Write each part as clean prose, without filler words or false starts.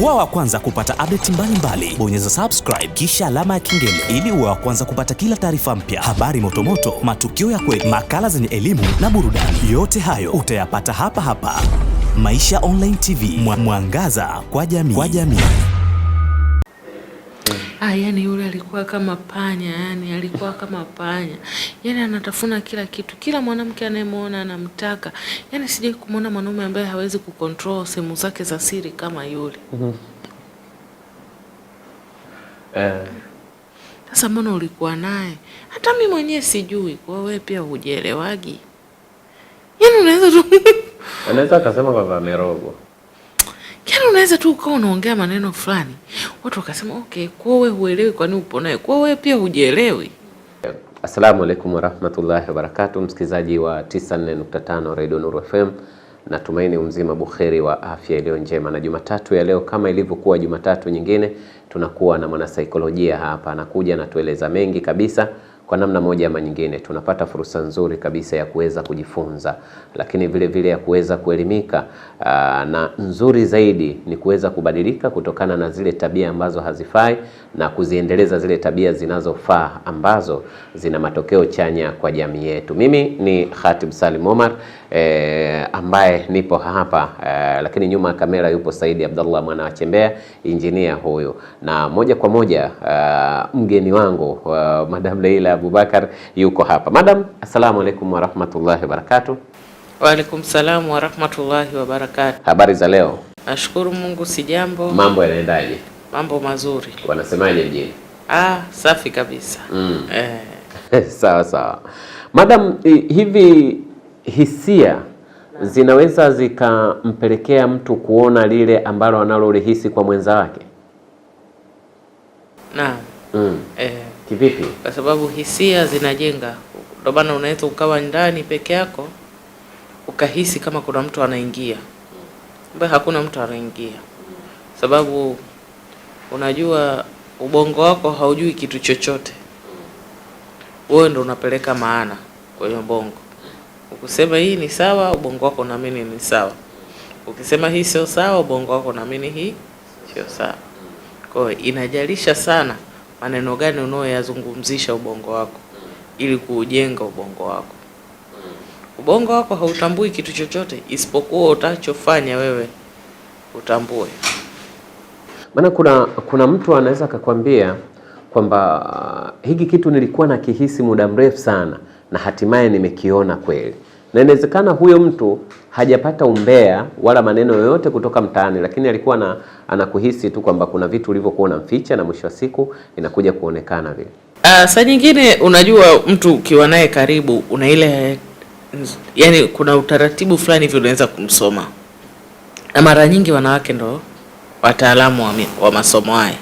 Kuwa wa kwanza kupata update mbalimbali, bonyeza subscribe kisha alama ya kengele ili uwe wa kwanza kupata kila taarifa mpya, habari motomoto, matukio ya kweli, makala zenye elimu na burudani. Yote hayo utayapata hapa Maisha Online TV, mwangaza kwa jamii. Yani yule alikuwa kama panya, yani alikuwa kama panya. Yani anatafuna kila kitu. Kila mwanamke anayemuona anamtaka. Yani sijai kumuona mwanaume ambaye hawezi kucontrol sehemu zake za siri kama yule. Sasa mbona ulikuwa naye? Hata mimi mwenyewe sijui. Kwa wewe pia hujielewagi. Yani unaweza tu anaweza akasema kwamba amerogwa. Yaani unaweza tu ukawa unaongea maneno fulani, watu wakasema okay, kwa wewe huelewi kwa nini upo naye, kwa wewe pia hujielewi. Assalamu alaikum warahmatullahi wabarakatuh, msikilizaji wa 94.5 Radio Nuru FM. Natumaini mzima bukheri wa afya iliyo njema, na Jumatatu ya leo kama ilivyokuwa Jumatatu nyingine tunakuwa na mwanasaikolojia hapa, anakuja na tueleza mengi kabisa. Kwa namna moja ama nyingine tunapata fursa nzuri kabisa ya kuweza kujifunza, lakini vile vile ya kuweza kuelimika, na nzuri zaidi ni kuweza kubadilika kutokana na zile tabia ambazo hazifai na kuziendeleza zile tabia zinazofaa ambazo zina matokeo chanya kwa jamii yetu. Mimi ni Khatib Salim Omar ambaye nipo hapa, lakini nyuma ya kamera yupo Saidi Abdullah mwana wa Chembea, engineer huyo, na moja kwa moja mgeni wangu Madam Leila Abubakar yuko hapa. Madam, assalamu alaikum warahmatullahi wabarakatuh. Wa alaikum salam warahmatullahi wabarakatuh. Habari za leo? Nashukuru Mungu, si jambo. Mambo yanaendaje? Mambo mazuri. Wanasemaje mjini? Safi kabisa. Sawa. Madam, hivi hisia zinaweza zikampelekea mtu kuona lile ambalo analolihisi kwa mwenza wake? Naam. Kivipi? Kwa sababu hisia zinajenga. Ndio maana unaweza ukawa ndani peke yako ukahisi kama kuna mtu anaingia, ambaye hakuna mtu anaingia. Sababu unajua ubongo wako haujui kitu chochote. Wewe ndio unapeleka maana kwenye ubongo. Ukisema hii ni sawa, ubongo wako unaamini ni sawa. Ukisema hii sio sawa, ubongo wako unaamini hii sio sawa. Kwa hiyo inajalisha sana maneno gani unaoyazungumzisha ubongo wako ili kuujenga ubongo wako. Ubongo wako hautambui kitu chochote isipokuwa utachofanya wewe utambue. Maana kuna mtu anaweza akakwambia kwamba hiki kitu nilikuwa na kihisi muda mrefu sana na hatimaye nimekiona kweli. Na inawezekana huyo mtu hajapata umbea wala maneno yoyote kutoka mtaani, lakini alikuwa anakuhisi tu kwamba kuna vitu ulivyokuwa unamficha na mwisho wa siku inakuja kuonekana vile. Saa nyingine unajua mtu ukiwa naye karibu una ile, yani kuna utaratibu fulani hivi unaweza kumsoma. Na mara nyingi wanawake ndo wataalamu wa masomo haya.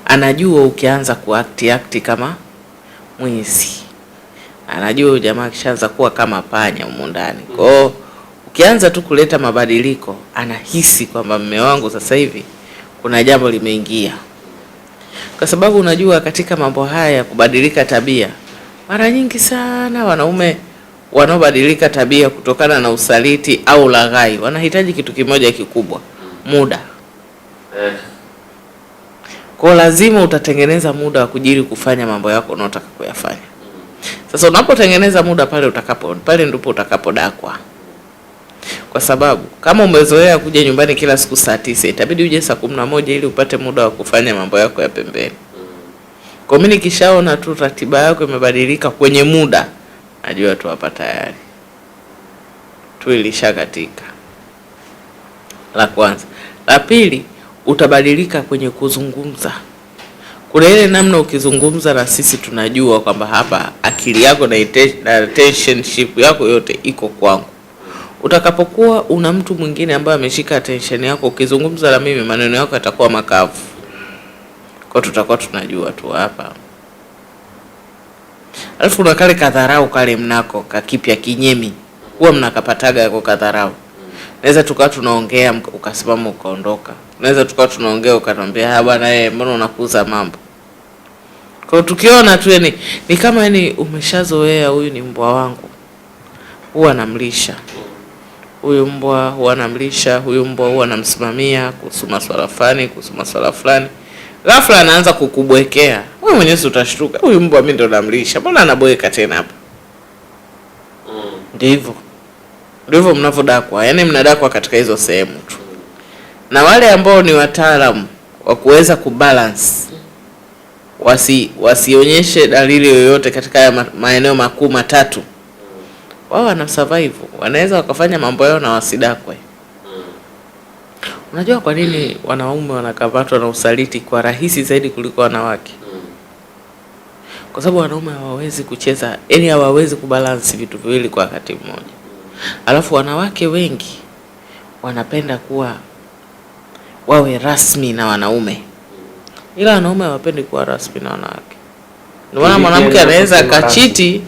Anajua ukianza kuact kama mwizi. Anajua jamaa kishaanza kuwa kama panya huko ndani. Kwa hiyo ukianza tu kuleta mabadiliko, anahisi kwamba mume wangu sasa hivi kuna jambo limeingia. Kwa sababu unajua katika mambo haya kubadilika tabia, mara nyingi sana wanaume wanaobadilika tabia kutokana na usaliti au laghai wanahitaji kitu kimoja kikubwa, muda. Kwa lazima utatengeneza muda wa kujiri kufanya mambo yako unayotaka kuyafanya. Sasa unapotengeneza muda pale ndipo utakapodakwa. Kwa sababu kama umezoea kuja nyumbani kila siku saa 9, itabidi uje saa 11 ili upate muda wa kufanya mambo yako ya pembeni. Kwa mimi nikishaona tu ratiba yako imebadilika kwenye muda, najua tu hapa tayari tu ilishakatika. La kwanza. La pili, utabadilika kwenye kuzungumza. Kuna ile namna ukizungumza na sisi tunajua kwamba hapa akili yako na attentionship yako yote iko kwangu. Utakapokuwa una mtu mwingine ambaye ameshika attention yako, ukizungumza na mimi maneno yako yatakuwa makavu. Kwa tutakuwa tunajua tu hapa. Alafu kuna kale kadharau kale mnako kakipya kinyemi. Huwa mnakapataga yako kadharau. Naweza tukawa tunaongea ukasimama ukaondoka. Naweza tukawa tunaongea ukaniambia bwana mbona unakuza mambo. Kwa tukiona tu ni kama umeshazoea huyu ni mbwa wangu. Huwa namlisha. huyu mbwa huwa anamlisha, huyu mbwa huwa anamsimamia kuhusu masuala fulani, kuhusu masuala fulani. Ghafla anaanza kukubwekea. Wewe mwenyewe utashtuka, huyu mbwa mimi ndo namlisha, mbona anabweka tena hapa? Ndivyo mnavodakwa, yani mnadakwa katika hizo sehemu tu. Na wale ambao ni wataalamu wa kuweza kubalance, wasionyeshe dalili yoyote katika maeneo makuu matatu, wao wana survive, wanaweza wakafanya mambo yao na wasidakwe. Unajua kwa nini wanaume wanakamatwa na usaliti kwa rahisi zaidi kuliko wanawake? Kwa sababu wanaume hawawezi kucheza, yani hawawezi kubalance vitu viwili kwa wakati mmoja. Alafu wanawake wengi wanapenda kuwa wawe rasmi na wanaume, ila wanaume hawapendi kuwa rasmi na wanawake. Ndio maana mwanamke anaweza akachiti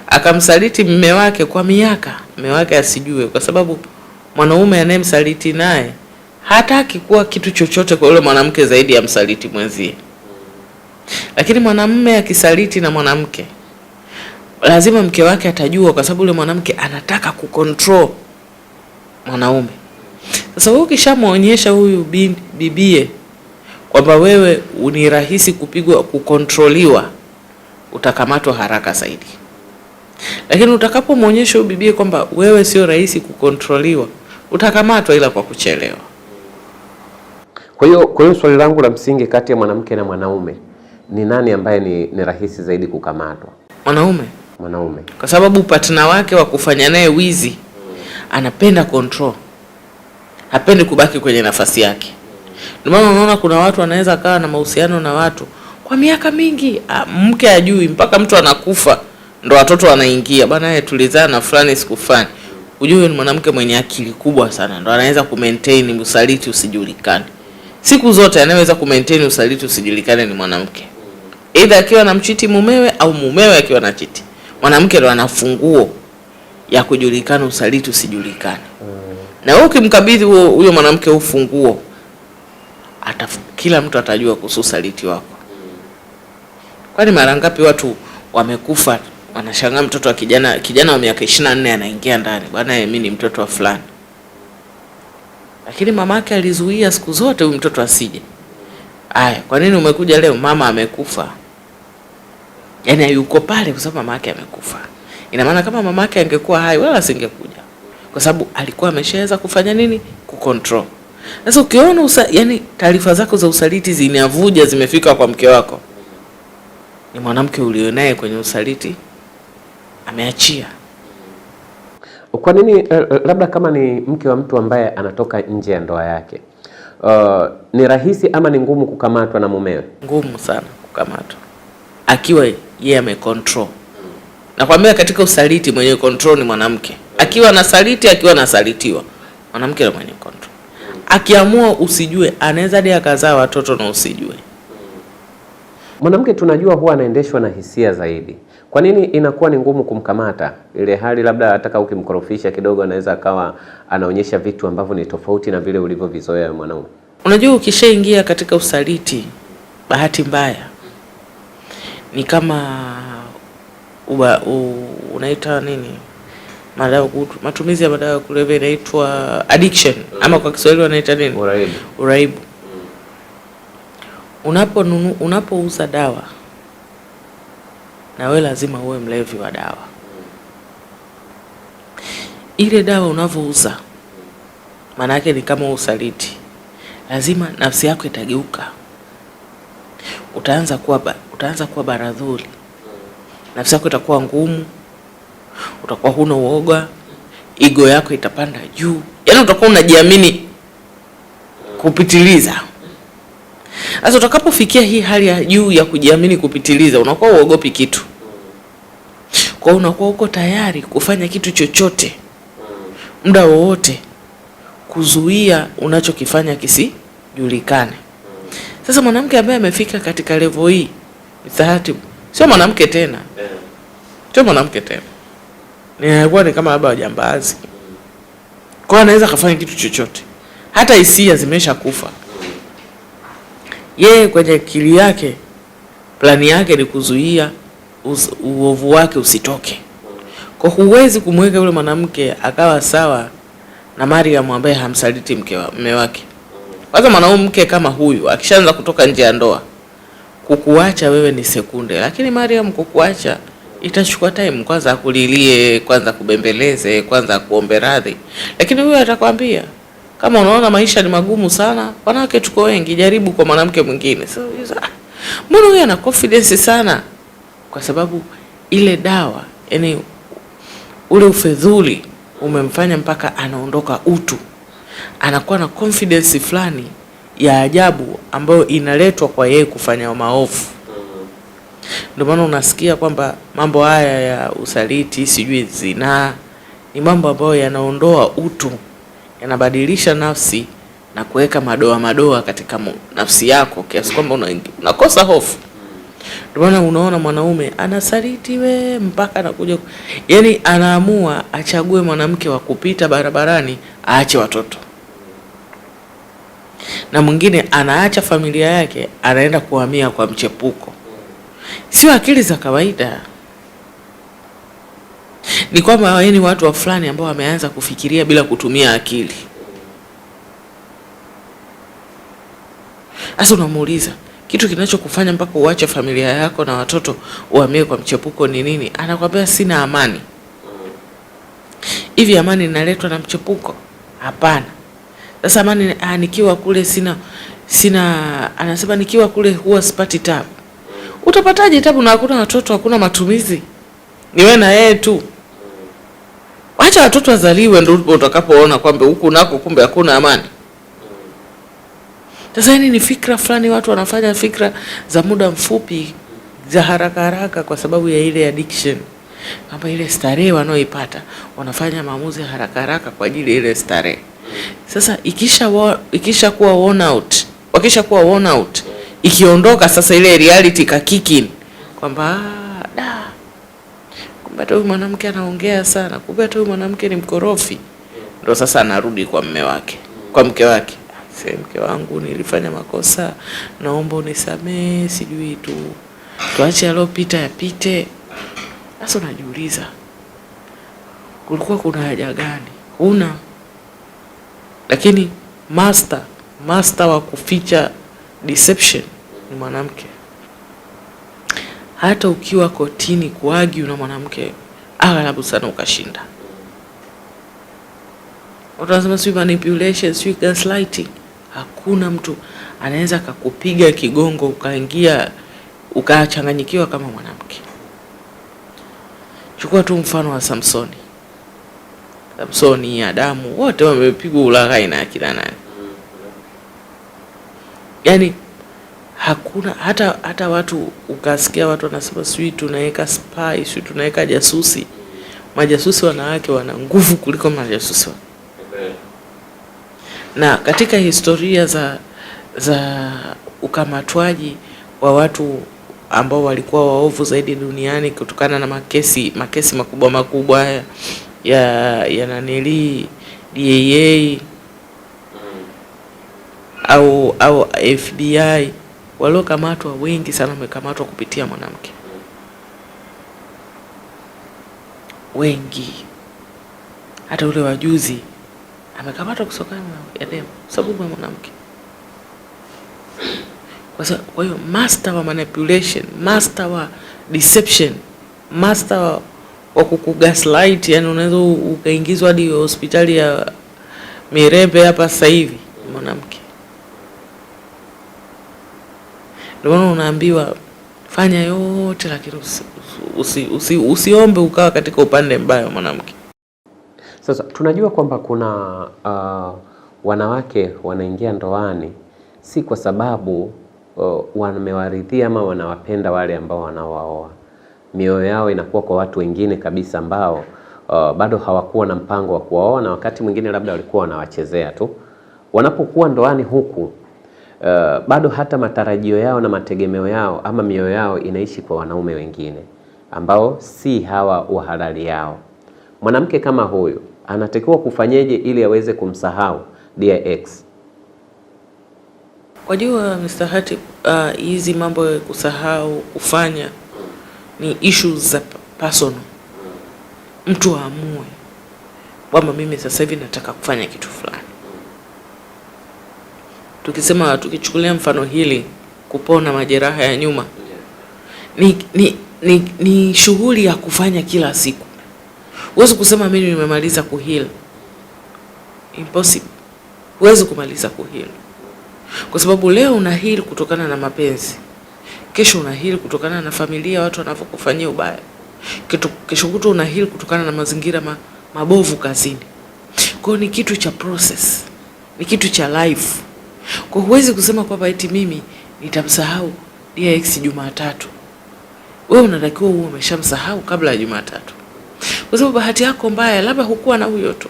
akamsaliti mume wake kwa miaka, mume wake asijue, kwa sababu mwanaume anayemsaliti naye hataki kuwa kitu chochote kwa yule mwanamke zaidi ya msaliti mwenzie. Lakini mwanamume akisaliti na mwanamke, lazima mke wake atajua, kwa sababu yule mwanamke anataka kucontrol mwanaume. Sasa wewe ukishamuonyesha huyu bibie kwamba wewe ni rahisi kupigwa, kukontroliwa, utakamatwa haraka zaidi. Lakini utakapomuonyesha huyu bibie kwamba wewe sio rahisi kukontroliwa, utakamatwa ila kwa kuchelewa. Kwa hiyo swali langu la msingi, kati ya mwanamke na mwanaume, ni nani ambaye ni rahisi zaidi kukamatwa? Mwanaume. Kwa sababu partner wake wa kufanya naye wizi anapenda control. Hapendi kubaki kwenye nafasi yake. Ndio maana unaona kuna watu wanaweza kawa na mahusiano na watu kwa miaka mingi, mke ajui, mpaka mtu anakufa ndo watoto wanaingia, bwana yeye tulizaa na fulani siku fulani. Ujue ni mwanamke mwenye akili kubwa sana, ndo anaweza kumaintain usaliti usijulikane. Siku zote anaweza kumaintain usaliti usijulikane ni mwanamke. Either akiwa anamchiti mumewe au mumewe akiwa anachiti. Mwanamke ndo ana funguo ya kujulikana usaliti usijulikane. Na wewe ukimkabidhi huyo mwanamke ufunguo, kila mtu atajua kuhusu usaliti wako. Kwani mara ngapi watu wamekufa wanashangaa mtoto wa kijana wa miaka 24 anaingia ndani, bwana mimi ni mtoto wa fulani. Lakini mamake alizuia siku zote huyu mtoto asije. Aya, kwa nini umekuja leo? Mama amekufa. Yaani hayuko pale kwa sababu mamake amekufa. Ina maana kama mamake angekuwa hai wala asingekuja. Kwa sababu alikuwa ameshaweza kufanya nini? Kucontrol. Sasa ukiona yani taarifa zako za usaliti zinavuja zimefika kwa mke wako, ni mwanamke ulionaye kwenye usaliti ameachia. Kwa nini labda kama ni mke wa mtu ambaye anatoka nje ya ndoa yake, ni rahisi ama ni ngumu kukamatwa na mumewe? Ngumu sana kukamatwa akiwa yeye amecontrol. Nakwambia katika usaliti mwenye control ni mwanamke. Akiwa anasaliti, akiwa anasalitiwa, mwanamke ndiye mwenye control. Akiamua usijue, anaweza hadi akazaa watoto na usijue. Mwanamke tunajua huwa anaendeshwa na hisia zaidi. Kwa nini inakuwa ni ngumu kumkamata? Ile hali labda hata ukimkorofisha kidogo anaweza akawa anaonyesha vitu ambavyo ni tofauti na vile ulivyovizoea mwanaume. Unajua ukishaingia katika usaliti, bahati mbaya ni kama unaita nini? Matumizi ya madawa kulevya inaitwa addiction, ama kwa Kiswahili wanaita nini? Uraibu. Unapouza dawa, na wewe lazima uwe mlevi wa dawa. Ile dawa unavouza, maana yake ni kama usaliti. Lazima nafsi yako itageuka. Utaanza kuwa baradhuli. Nafsi yako itakuwa ngumu. Utakuwa huna uoga. Ego yako itapanda juu. Yaani utakuwa unajiamini kupitiliza. Sasa utakapofikia hii hali ya juu ya kujiamini kupitiliza, unakuwa uogopi kitu. Kwa unakuwa uko tayari kufanya kitu chochote, muda wowote, kuzuia unachokifanya kisijulikane. Sasa mwanamke ambaye amefika katika level hii, taratibu, sio mwanamke tena. Ni kama labda wajambazi. Kwa anaweza kufanya kitu chochote. Hata hisia zimesha kufa. Yeye kwenye akili yake, plani yake ni kuzuia uovu wake usitoke. Kwa huwezi kumweka yule mwanamke akawa sawa na Mariam ambaye hamsaliti mume wake. Kwanza mwanamke kama huyu akishaanza kutoka nje ya ndoa, kukuacha wewe ni sekunde, lakini Mariam kukuacha itachukua time, kwanza akulilie, kwanza kubembeleze, kwanza kuombe radhi. Lakini huyu atakwambia kama unaona maisha ni magumu sana, wanawake tuko wengi, jaribu kwa mwanamke mwingine. So mbona huyu ana confidence sana? Kwa sababu ile dawa, yani ule ufedhuli umemfanya mpaka anaondoka utu, anakuwa na confidence fulani ya ajabu ambayo inaletwa kwa yeye kufanya maovu. Ndio maana unasikia kwamba mambo haya ya usaliti, sijui zina, ni mambo ambayo yanaondoa utu, yanabadilisha nafsi na kuweka madoa katika nafsi yako kiasi kwamba unakosa hofu. Ndio maana unaona mwanaume anasaliti mpaka anakuja, yani anaamua achague mwanamke wa kupita barabarani, aache watoto. Na mwingine anaacha familia yake, anaenda kuhamia kwa mchepuko. Sio akili za kawaida. Ni kwamba yani watu wa fulani ambao wameanza kufikiria bila kutumia akili. Sasa unamuuliza, kitu kinachokufanya mpaka uache familia yako na watoto uhamie kwa mchepuko ni nini? Anakuambia sina amani. Hivi amani inaletwa na mchepuko? Hapana. Sasa amani, nikiwa kule sina anasema nikiwa kule huwa sipati tabu. Utapataje tabu na hakuna watoto, hakuna matumizi? Ni wewe na yeye tu. Acha watoto wazaliwe ndio utakapoona kwamba huku nako kumbe hakuna amani. Sasa ni fikra fulani watu wanafanya, fikra za muda mfupi, za haraka kwa sababu ya ile addiction. Kama ile starehe wanaoipata, wanafanya maamuzi ya haraka kwa ajili ya ile starehe. Sasa ikisha kuwa worn out, ikiondoka sasa ile reality ka kick in kwamba kumbe huyu mwanamke anaongea sana, kumbe huyu mwanamke ni mkorofi, ndio sasa anarudi kwa mume wake, kwa mke wake. Mke wangu, nilifanya makosa, naomba unisamee, sijui tuache alopita yapite. Sasa unajiuliza, kulikuwa kuna haja gani? Huna. Lakini master wa kuficha deception ni mwanamke. Hata ukiwa kotini kuargue na mwanamke, aghalabu sana ukashinda. Utasema sio manipulation, sio gaslighting. Hakuna mtu anaweza kukupiga kigongo ukaingia ukachanganyikiwa kama mwanamke. Chukua tu mfano wa Samsoni, Adamu, wote wamepigwa ulaghai na akina nani? Yani hakuna hata watu ukasikia watu wanasema sio tunaweka spy, sio tunaweka jasusi. Majasusi wanawake wana nguvu kuliko majasusi. Na katika historia za ukamatwaji wa watu ambao walikuwa waovu zaidi duniani kutokana na makesi makubwa ya nanili DEA au FBI, waliokamatwa wengi sana wamekamatwa kupitia mwanamke. Wengi. Hata ule wajuzi amekamatwa kusokana na demo sababu ya mwanamke. Kwa hiyo master wa manipulation, master wa deception, master wa kukugaslight, yani unaweza ukaingizwa hadi hospitali ya Mirembe hapa sasa hivi, mwanamke. Ndio maana unaambiwa fanya yote, lakini usiombe ukawa katika upande mbaya wa mwanamke. Sasa tunajua kwamba kuna wanawake wanaingia ndoani si kwa sababu wamewaridhia ama wanawapenda wale ambao wanaowaoa. Mioyo yao inakuwa kwa watu wengine kabisa ambao bado hawakuwa na mpango wa kuoa, na wakati mwingine labda walikuwa wanawachezea tu. Wanapokuwa ndoani huku bado hata matarajio yao na mategemeo yao ama mioyo yao inaishi kwa wanaume wengine ambao si hawa wa halali yao. Mwanamke kama huyu anatakiwa kufanyeje ili aweze kumsahau dear ex? Wajua Mr. Hatib, hizi mambo ya kusahau kufanya ni issues za personal. Mtu aamue kwamba mimi sasa hivi nataka kufanya kitu fulani. Tukichukulia mfano hili, kupona majeraha ya nyuma ni shughuli ya kufanya kila siku. Huwezi kusema mimi nimemaliza kuheal. Impossible. Huwezi kumaliza kuheal. Kwa sababu leo una heal kutokana na mapenzi. Kesho una heal kutokana na familia, watu wanavyokufanyia ubaya. Kesho kutwa una heal kutokana na mazingira mabovu kazini. Kwa ni kitu cha process. Ni kitu cha life. Kwa huwezi kusema kwamba eti mimi nitamsahau DX Jumatatu. Wewe unatakiwa uwe umeshamsahau kabla ya Jumatatu. Kwa sababu bahati yako mbaya labda hukuwa na huyo tu.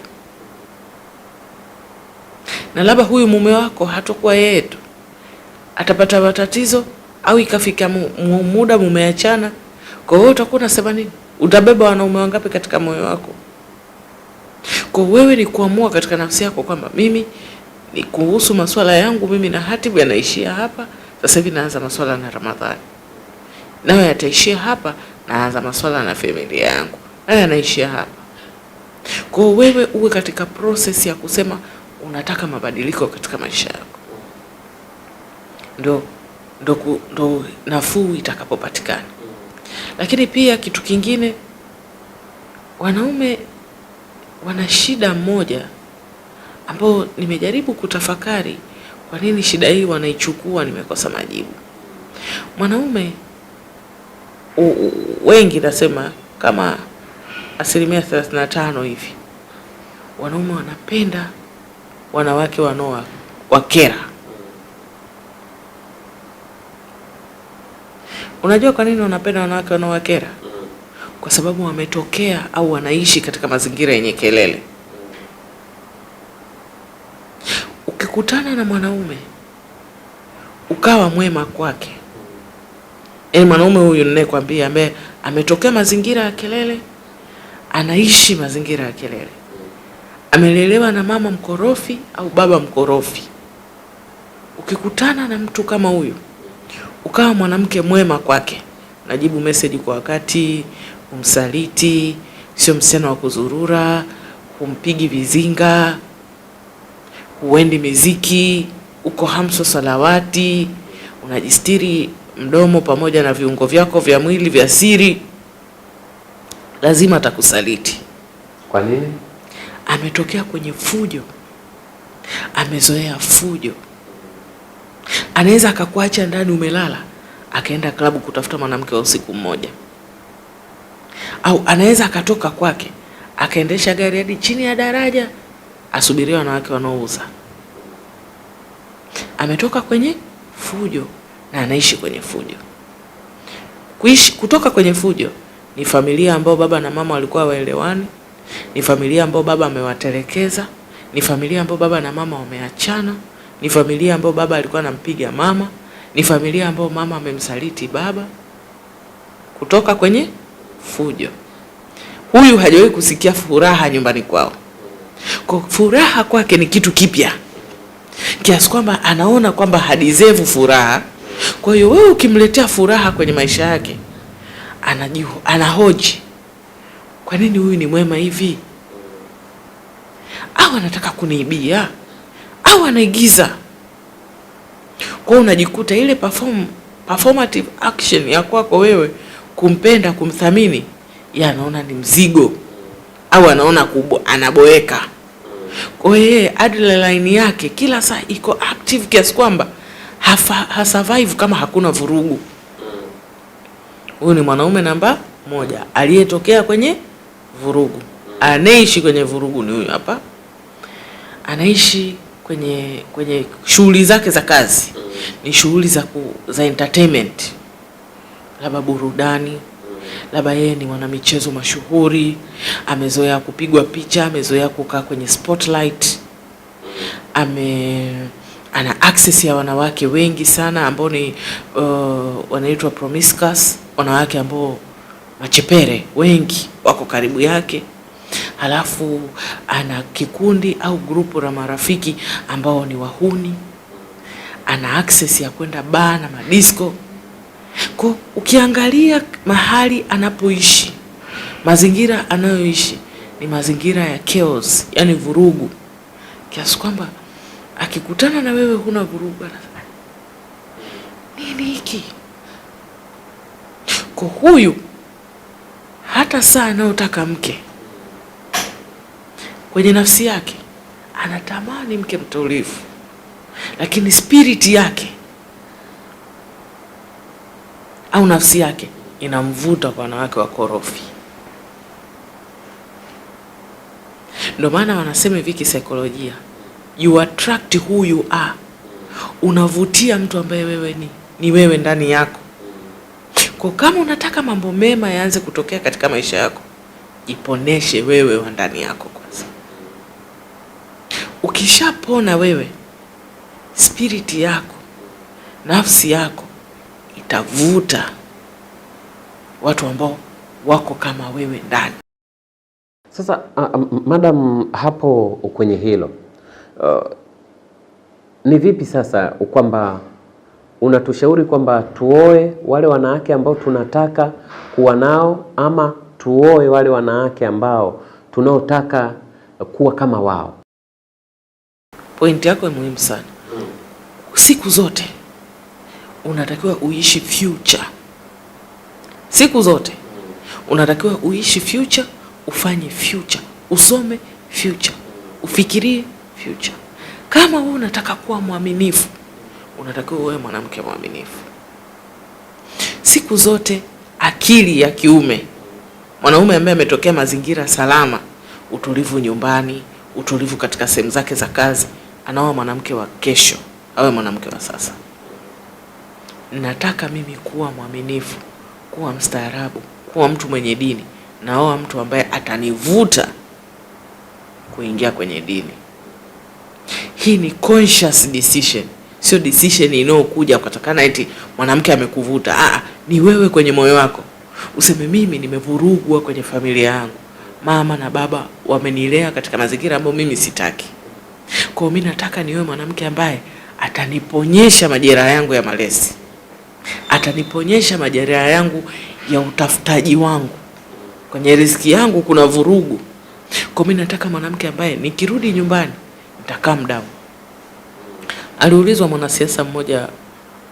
Na labda huyu mume wako hatakuwa yeye tu. Atapata matatizo au ikafika muda mumeachana. Kwa hiyo utakuwa unasema nini? Utabeba wanaume wangapi katika moyo wako? Kwa wewe ni kuamua katika nafsi yako kwamba mimi ni kuhusu masuala yangu mimi na Hatibu yanaishia hapa. Sasa hivi naanza masuala na Ramadhani. Nawe yataishia hapa, naanza masuala na familia yangu. Nawe yanaishia hapa. Kwa wewe uwe katika process ya kusema unataka mabadiliko katika maisha yako. Ndo nafuu itakapopatikana. Lakini pia kitu kingine, wanaume wana shida moja ambao nimejaribu kutafakari kwa nini shida hii wanaichukua, nimekosa majibu. Mwanaume wengi nasema kama 35% hivi, wanaume wanapenda wanawake wakera. Unajua kwa nini wanapenda wanawake wanaowakera? Kwa sababu wametokea au wanaishi katika mazingira yenye kelele. Ukikutana na mwanaume ukawa mwema kwake, mwanaume huyu ninayekwambia ambaye ametokea mazingira ya kelele, anaishi mazingira ya kelele, amelelewa na mama mkorofi au baba mkorofi. Ukikutana na mtu kama huyu ukawa mwanamke mwema kwake, najibu message kwa wakati, umsaliti, sio msichana wa kuzurura, humpigi vizinga, huendi miziki, uko hamso salawati, unajistiri mdomo pamoja na viungo vyako vya mwili vya siri, lazima atakusaliti. Kwa nini? Ametokea kwenye fujo. Amezoea fujo. Anaweza akakuacha ndani umelala, akaenda klabu kutafuta mwanamke wa usiku mmoja. Au anaweza akatoka kwake, akaendesha gari hadi chini ya daraja, asubiria wanawake wanaouza. Ametoka kwenye fujo na anaishi kwenye fujo. Kutoka kwenye fujo ni familia ambao baba na mama walikuwa waelewani, ni familia ambao baba amewatelekeza, ni familia ambao baba na mama wameachana, ni familia ambao baba alikuwa anampiga mama, ni familia ambao mama amemsaliti baba. Kutoka kwenye fujo. Huyu hajawahi kusikia furaha nyumbani kwao. Kwa furaha kwake ni kitu kipya, kiasi kwamba anaona kwamba hadeserve furaha. Kwa hiyo wewe ukimletea furaha kwenye maisha yake, anahoji, kwa nini huyu ni mwema hivi? Au anataka kuniibia? Au anaigiza? Kwa unajikuta ile performative action ya kwako wewe kumpenda, kumthamini, anaona ni mzigo au anaona kubwa, anaboeka. Kwa hiyo adrenaline yake kila saa iko active kiasi kwamba hasurvive kama hakuna vurugu. Huyu ni mwanaume namba 1 aliyetokea kwenye vurugu. Anaishi kwenye vurugu ni huyu hapa. Anaishi kwenye shughuli zake za kazi. Ni shughuli za entertainment. Labda burudani. Labda yeye ni mwanamichezo mashuhuri, amezoea kupigwa picha, amezoea kukaa kwenye spotlight. Ana access ya wanawake wengi sana ambao ni wanaitwa promiscuous, wanawake ambao machepere wengi wako karibu yake. Halafu ana kikundi au grupu la marafiki ambao ni wahuni. Ana access ya kwenda bar na madisco. Kwa ukiangalia mahali anapoishi, mazingira anayoishi ni mazingira ya chaos, yani vurugu, kiasi kwamba akikutana na wewe huna vurugu anasema nini hiki? Kwa huyu hata saa anayotaka mke, kwenye nafsi yake anatamani mke mtulivu, lakini spirit yake au nafsi yake inamvuta kwa wanawake wakorofi. Ndio maana wanasema hivi kisaikolojia, you attract who you are. Unavutia mtu ambaye wewe ni wewe ndani yako. Kwa kama unataka mambo mema yaanze kutokea katika maisha yako, jiponeshe wewe wa ndani yako kwanza. Ukishapona wewe, spirit yako, nafsi yako itavuta watu ambao wako kama wewe ndani. Sasa madam, hapo kwenye hilo ni vipi sasa kwamba unatushauri kwamba tuoe wale wanawake ambao tunataka kuwa nao, ama tuoe wale wanawake ambao tunaotaka kuwa kama wao? Pointi yako ni muhimu sana. Siku zote unatakiwa uishi future. Siku zote unatakiwa uishi future, ufanye future, usome future, ufikirie future. Kama wewe unataka kuwa mwaminifu, unatakiwa uwe mwanamke mwaminifu. Siku zote akili ya kiume, mwanaume ambaye ametokea mazingira salama, utulivu nyumbani, utulivu katika sehemu zake za kazi, anaoa mwanamke wa kesho, awe mwanamke wa sasa. Nataka mimi kuwa mwaminifu, kuwa mstaarabu, kuwa mtu mwenye dini, naoa mtu ambaye atanivuta kuingia kwenye dini. Hii ni conscious decision, sio decision inayokuja kutakana eti mwanamke amekuvuta. Ni wewe kwenye moyo wako useme, mimi nimevurugwa kwenye familia yangu, mama na baba wamenilea katika mazingira ambayo mimi sitaki. Kwa mimi nataka niwe mwanamke ambaye ataniponyesha majeraha yangu ya malezi, ataniponyesha majeraha yangu ya utafutaji wangu. Kwenye riziki yangu kuna vurugu. Kwa mimi nataka mwanamke ambaye nikirudi nyumbani nitakaa mdau. Aliulizwa mwanasiasa mmoja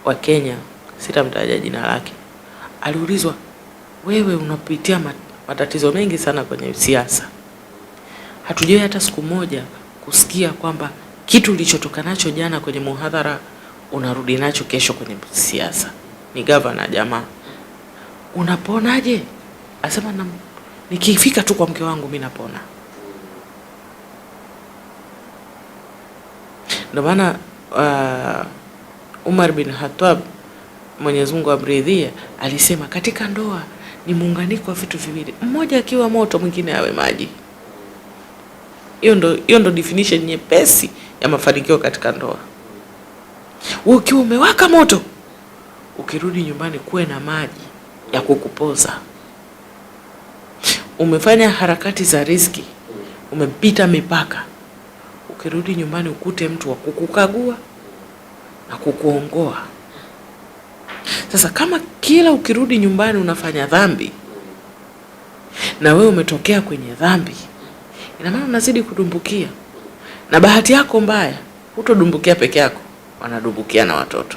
wa Kenya, sitamtaja jina lake, aliulizwa, wewe unapitia matatizo mengi sana kwenye siasa, hatujui hata siku moja kusikia kwamba kitu ulichotoka nacho jana kwenye muhadhara unarudi nacho kesho kwenye siasa. Ni gavana jamaa. Unaponaje? Asema nikifika tu kwa mke wangu mimi napona. Ndio maana Umar bin Khattab, Mwenyezi Mungu amridhie, alisema katika ndoa ni muunganiko wa vitu viwili, mmoja akiwa moto mwingine awe maji. Hiyo ndo definition nyepesi ya mafanikio katika ndoa. Ukiwa umewaka moto, ukirudi nyumbani kuwe na maji ya kukupoza. Umefanya harakati za riziki, umepita mipaka, ukirudi nyumbani ukute mtu wa kukukagua na kukuongoa. Sasa kama kila ukirudi nyumbani unafanya dhambi na wewe umetokea kwenye dhambi, ina maana unazidi kudumbukia. Na bahati yako mbaya, hutodumbukia peke yako, wanadumbukia na watoto.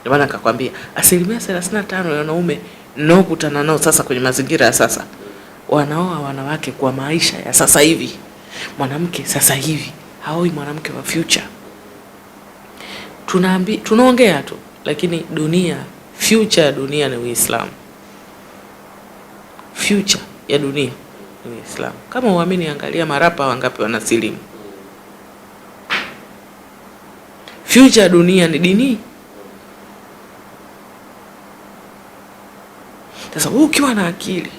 Ndio maana akakwambia 35% ya wanaume ninaokutana nao sasa kwenye mazingira ya sasa wanaoa wanawake kwa maisha ya sasa hivi. Mwanamke sasa hivi haoi mwanamke wa future. Tunaongea tu, lakini future ya dunia ni Uislamu. Future ya dunia ni Uislamu. Kama uamini, angalia marapa wangapi wanasilimu. Future ya dunia ni dini. Sasa wewe ukiwa na akili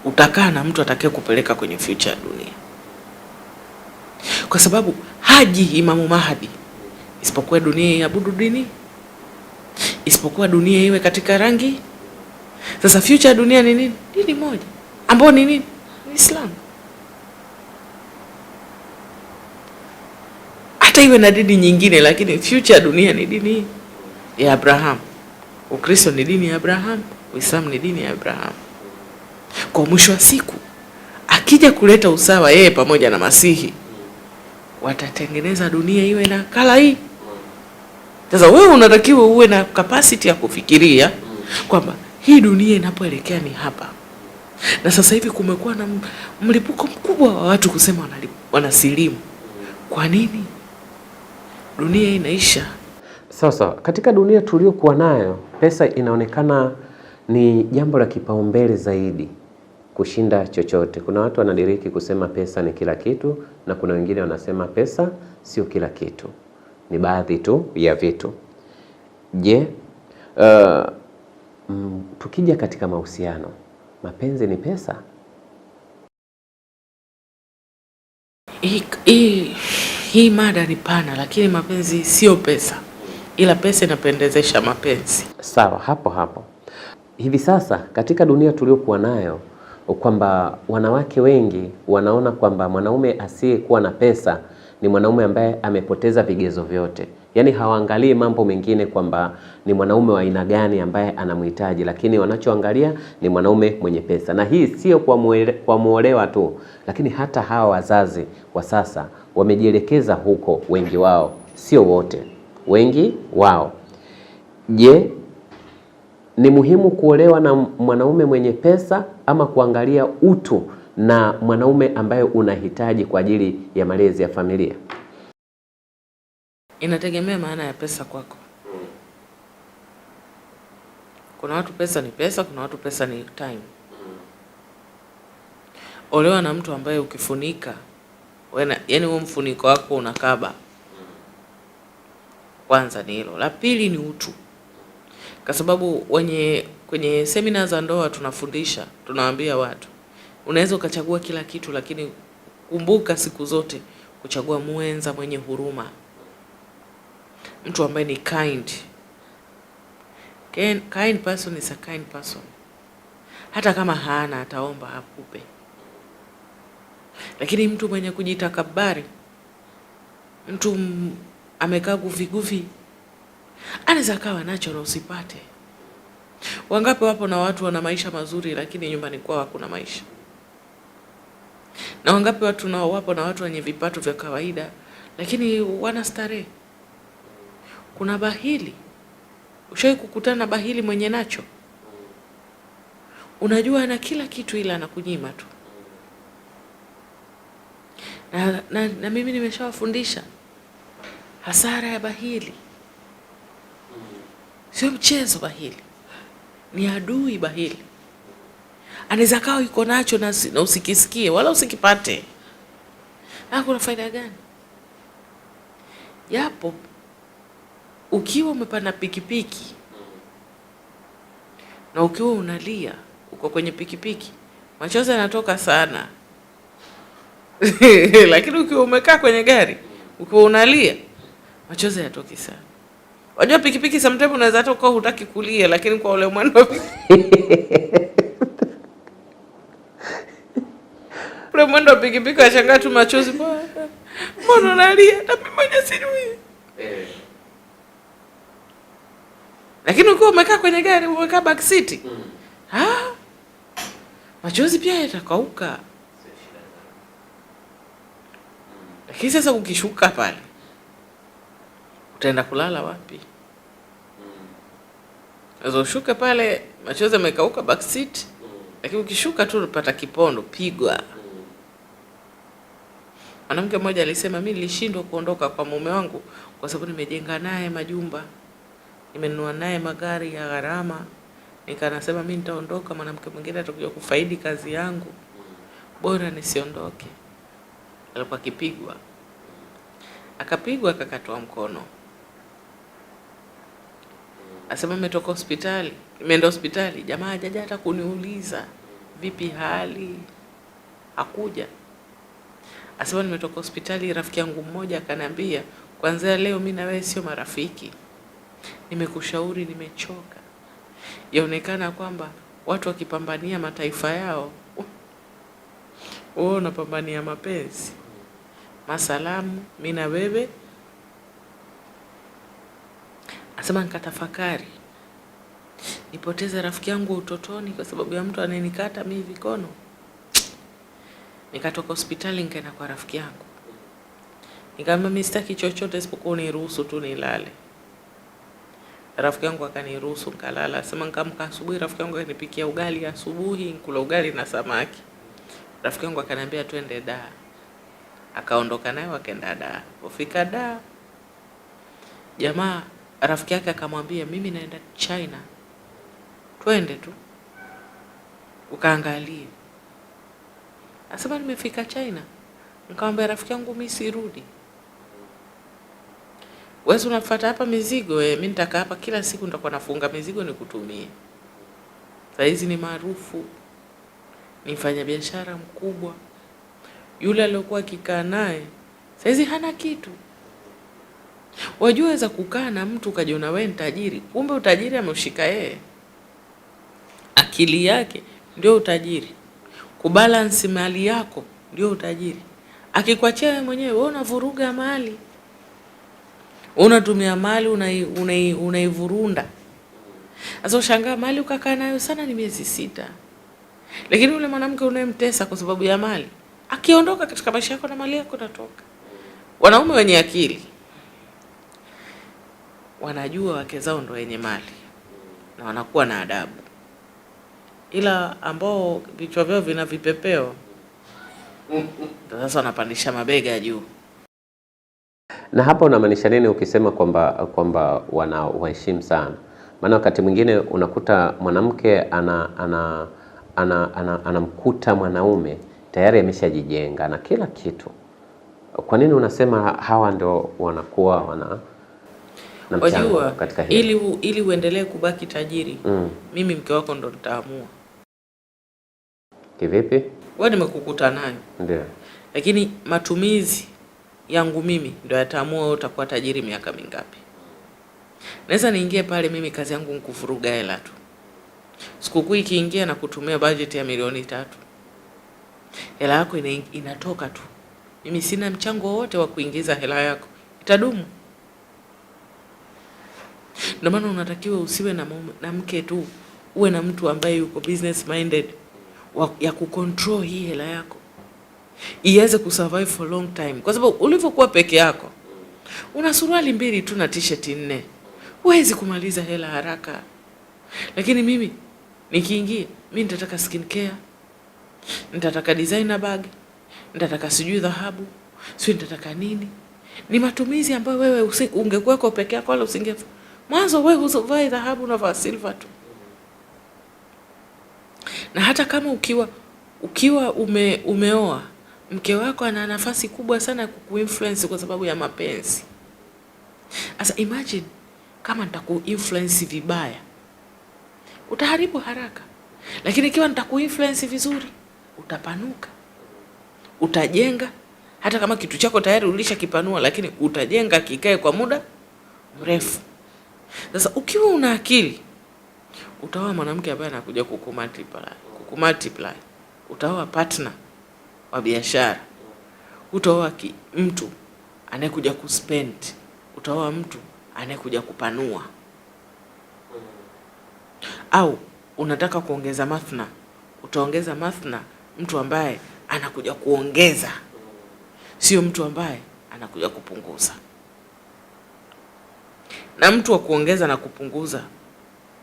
utakaa na mtu atakaye kupeleka kwenye future ya dunia. Kwa sababu haji Imamu Mahdi isipokuwa dunia iabudu dini, isipokuwa dunia iwe katika rangi. Sasa future ya dunia ni nini? Dini moja ambayo ni nini? Uislamu. Hata iwe na dini nyingine, lakini future ya dunia ni dini ya Abraham. Ukristo ni dini ya Abraham, Uislamu ni dini ya Abraham. Kwa mwisho wa siku akija kuleta usawa yeye pamoja na Masihi, watatengeneza dunia iwe na kala hii. Sasa wewe unatakiwa uwe na capacity ya kufikiria kwamba hii dunia inapoelekea ni hapa. Na sasa hivi kumekuwa na mlipuko mkubwa wa watu kusema wanasilimu. Kwa nini? Dunia inaisha. Sasa katika dunia tuliokuwa nayo, pesa inaonekana ni jambo la kipaumbele zaidi kushinda chochote. Kuna watu wanadiriki kusema pesa ni kila kitu, na kuna wengine wanasema pesa sio kila kitu, ni baadhi tu ya vitu. Je, tukija katika mahusiano, mapenzi ni pesa? Hii mada ni pana, lakini mapenzi sio pesa, ila pesa inapendezesha mapenzi. Sawa, hapo hivi sasa katika dunia tuliokuwa nayo, kwamba wanawake wengi wanaona kwamba mwanaume asiyekuwa na pesa ni mwanaume ambaye amepoteza vigezo vyote. Yaani hawaangalii mambo mengine kwamba ni mwanaume wa aina gani ambaye anamhitaji, lakini wanachoangalia ni mwanaume mwenye pesa. Na hii sio kwa muolewa tu, lakini hata hawa wazazi wa sasa wamejielekeza huko, wengi wao, sio wote, wengi wao. Je, ni muhimu kuolewa na mwanaume mwenye pesa ama kuangalia utu na mwanaume ambaye unahitaji kwa ajili ya malezi ya familia? Inategemea maana ya pesa kwako. Kuna watu pesa ni pesa, kuna watu pesa ni time. Olewa na mtu ambaye ukifunika, yani huo mfuniko wako unakaba. Kwanza ni hilo. La pili ni utu. Kwa sababu kwenye semina za ndoa tunafundisha, tunawaambia watu, unaweza ukachagua kila kitu, lakini kumbuka siku zote kuchagua mwenza mwenye huruma. Mtu ambaye ni kind. Kind person is a kind person. Hata kama hana ataomba akupe. Lakini mtu mwenye kujitakabari, mtu amekaa guvi, anaweza kawa nacho na usipate. Wangapi wapo na watu wana maisha mazuri lakini nyumbani kwao hakuna maisha. Na wangapi watu nao wapo na watu wenye vipato vya kawaida lakini wana starehe. Kuna bahili. Ushawahi kukutana na bahili mwenye nacho? Unajua ana kila kitu ila anakunyima tu. Na mimi nimeshawafundisha hasara ya bahili. Sio mchezo bahili. Ni adui bahili. Anaweza kawa yuko nacho na usikisikie wala usikipate. Na kuna faida gani? Yapo ukiwa umepanda pikipiki na ukiwa unalia uko kwenye pikipiki, machozi yanatoka sana. Lakini ukiwa umekaa kwenye gari ukiwa unalia, machozi hayatoki sana. Wajua pikipiki sometimes unaweza hata ukawa hutaki kulia, lakini kwa ule mwendo ule mwendo wa pikipiki washangaa tu machozi, mbona unalia? Na mimi mwenyewe sijui. Lakini ukiwa umekaa kwenye gari, umekaa back seat, machozi pia yatakauka. Lakini sasa ukishuka pale, utaenda kulala wapi? Ushuke pale machozi yamekauka back seat, lakini ukishuka tu unapata kipondo, pigwa. Mwanamke mmoja alisema, mimi nilishindwa kuondoka kwa mume wangu kwa sababu nimejenga naye majumba, nimenunua naye magari ya gharama. Nikanasema mimi nitaondoka, mwanamke mwingine atakuja kufaidi kazi yangu, bora nisiondoke. Alikuwa akipigwa. Akapigwa akakatwa mkono. Asema nimetoka hospitali, nimeenda hospitali, jamaa hajaja hata kuniuliza vipi hali. Hakuja. Asema nimetoka hospitali, rafiki yangu mmoja akaniambia, kuanzia leo mimi na wewe sio marafiki. Nimekushauri, nimechoka. Yaonekana kwamba watu wakipambania mataifa yao, wewe unapambania mapenzi. Masalamu, mimi na wewe. Asema nikatafakari, nipoteze rafiki yangu utotoni kwa sababu ya mtu anayenikata mimi vikono. Nikatoka hospitali nikaenda kwa rafiki yangu. Nikamwambia mimi sitaki chochote isipokuwa uniruhusu tu nilale. Rafiki yangu akaniruhusu nikalala. Sema nikamka asubuhi, rafiki yangu akanipikia ugali asubuhi, nikula ugali na samaki. Rafiki yangu akaniambia twende Dar. Akaondoka naye wakaenda Dar. Kufika Dar, jamaa rafiki yake akamwambia mimi naenda China. Twende tu ukaangalie. Asema nimefika China. Nikamwambia rafiki yangu mimi sirudi. Wewe unafuata hapa mizigo, mimi nitakaa hapa kila siku, nitakuwa nafunga mizigo nikutumie. Sasa hizi ni maarufu, ni mfanya biashara mkubwa. Yule aliyokuwa akikaa naye sasa hizi hana kitu. Wajua za kukaa na mtu ukajiona wewe ni tajiri, kumbe utajiri ameushika yeye. Akili yake ndio utajiri. Kubalance mali yako ndio utajiri. Akikuachia wewe mwenyewe, wewe unavuruga mali. Unatumia mali unaivurunda. Sasa ushangaa mali ukakaa nayo sana ni miezi 6. Lakini yule mwanamke unayemtesa kwa sababu ya mali, akiondoka katika maisha yako na mali yako natoka. Wanaume wenye akili wanajua wake zao ndio wenye mali na wanakuwa na adabu. Ila ambao vichwa vyao vina vipepeo sasa wanapandisha mabega juu. Na hapa unamaanisha nini ukisema kwamba wanawaheshimu sana? Maana wakati mwingine unakuta mwanamke anamkuta mwanaume tayari ameshajijenga na kila kitu. Kwa nini unasema hawa ndio wanakuwa na mchango katika hili? Ili uendelee kubaki tajiri. Mimi mke wako ndo nitaamua. Kivipi? Wewe nimekukuta nayo. Ndio. Lakini matumizi yangu mimi ndio yataamua wewe utakuwa tajiri miaka mingapi. Naweza niingie pale mimi kazi yangu nikufuruga hela tu. Sikukuu ikiingia na kutumia budget ya milioni 3. Hela yako inatoka tu. Mimi sina mchango wote wa kuingiza hela yako. Itadumu. Ndio maana unatakiwa usiwe na mke tu. Uwe na mtu ambaye yuko business minded ya kucontrol hii hela yako. Iweze kusurvive for long time. Kwa sababu ulivyokuwa peke yako, una suruali 2 tu na t-shirt 4. Huwezi kumaliza hela haraka. Lakini mimi nikiingia, mimi nitataka skin care, nitataka designer bag, nitataka sijui dhahabu, sio nitataka nini. Ni matumizi ambayo wewe ungekuwa kwa peke yako wala usinge. Mwanzo wewe usivai dhahabu na vaa silver tu. Na hata kama ukiwa umeoa, mke wako ana nafasi kubwa sana kukuinfluence kwa sababu ya mapenzi. Asa imagine kama nitakuinfluence vibaya, utaharibu haraka. Lakini ikiwa nitakuinfluence vizuri, utapanuka. Utajenga, hata kama kitu chako tayari ulishakipanua, lakini utajenga kikae kwa muda mrefu. Sasa ukiwa una akili, utaoa mwanamke ambaye anakuja kukumultiply. Utaoa partner wa biashara. Utaoa mtu anayekuja kuspend. Utaoa mtu anayekuja kupanua. Au unataka kuongeza mathna, utaongeza mathna mtu ambaye anakuja kuongeza, sio mtu ambaye anakuja kupunguza. Na mtu wa kuongeza na kupunguza,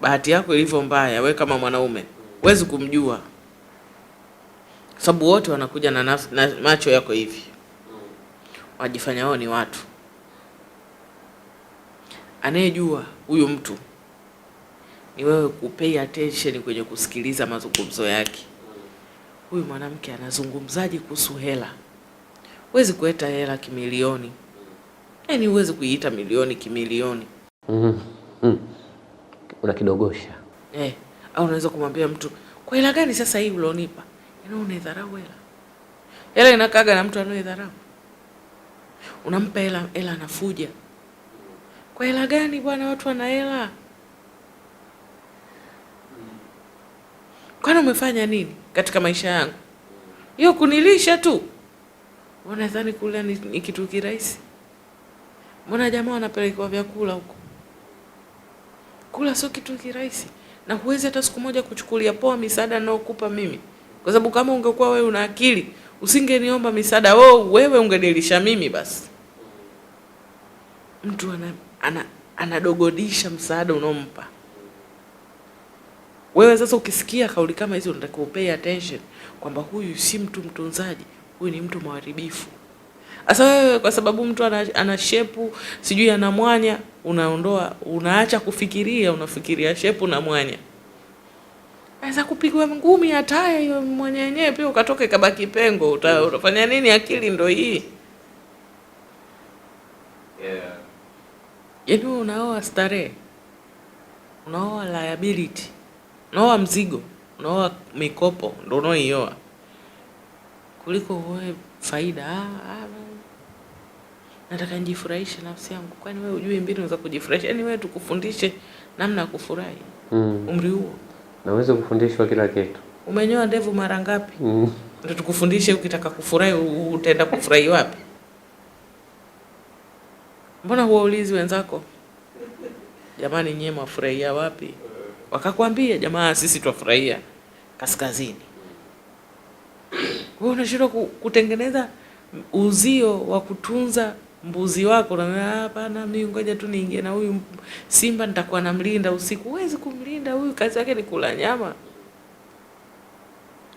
bahati yako ilivyo mbaya, wewe kama mwanaume huwezi kumjua. Sababu wote wanakuja na macho yako hivi. Wajifanya wao ni watu. Anayejua huyu mtu ni wewe kupay attention kwenye kusikiliza mazungumzo yake. Huyu mwanamke anazungumzaje kuhusu hela? Huwezi kueta hela kimilioni. Yaani huwezi kuiita milioni kimilioni. Unakidogosha. Au unaweza kumwambia mtu, "Kwa hela gani sasa hii ulionipa?" Yaani unaidharau hela. Hela inakaga na mtu anaidharau. Unampa hela anafuja. Kwa hela gani bwana watu wana hela? Kwani umefanya nini katika maisha yangu? Hiyo kunilisha tu. Unadhani kula ni kitu kirahisi? Mbona jamaa wanapelekwa vyakula huko? Kula sio kitu kirahisi. Na huwezi hata siku moja kuchukulia poa misaada ninayokupa mimi. Kwa sababu kama ungekuwa wewe una akili, usingeniomba misaada, wewe ungenilisha mimi basi. Mtu anadogodisha msaada unaompa wewe. Sasa ukisikia kauli kama hizo, unataka pay attention kwamba huyu si mtu mtunzaji, huyu ni mtu mharibifu. Sasa wewe kwa sababu mtu ana shepu sijui ana mwanya, unaacha kufikiria, unafikiria shepu na mwanya. Aweza kupigwa ngumi ya taya hiyo mwanya yenyewe pia ukatoka ikabaki pengo, utafanya nini? Akili ndo hii. Yeah. Yaani unaoa starehe, unaoa liability, unaoa mzigo, unaoa mikopo, ndo unaoioa kuliko wewe faida. Nataka njifurahishe nafsi yangu. Kwani wewe ujue mbinu za kujifurahisha? Yaani wewe tukufundishe namna ya kufurahi. Umri huo naweza kufundishwa kila kitu. Umenyoa ndevu mara ngapi? Ndio tukufundishe ukitaka kufurahi utaenda kufurahi wapi? Mbona huwaulizi wenzako, jamani nyie mwafurahia wapi? Wakakwambia jamaa sisi twafurahia kaskazini. Wewe unashindwa kutengeneza uzio wa kutunza mbuzi wako, na hapana, mimi ngoja tu niingie na huyu simba nitakuwa namlinda usiku. Huwezi kumlinda huyu, kazi yake ni kula nyama.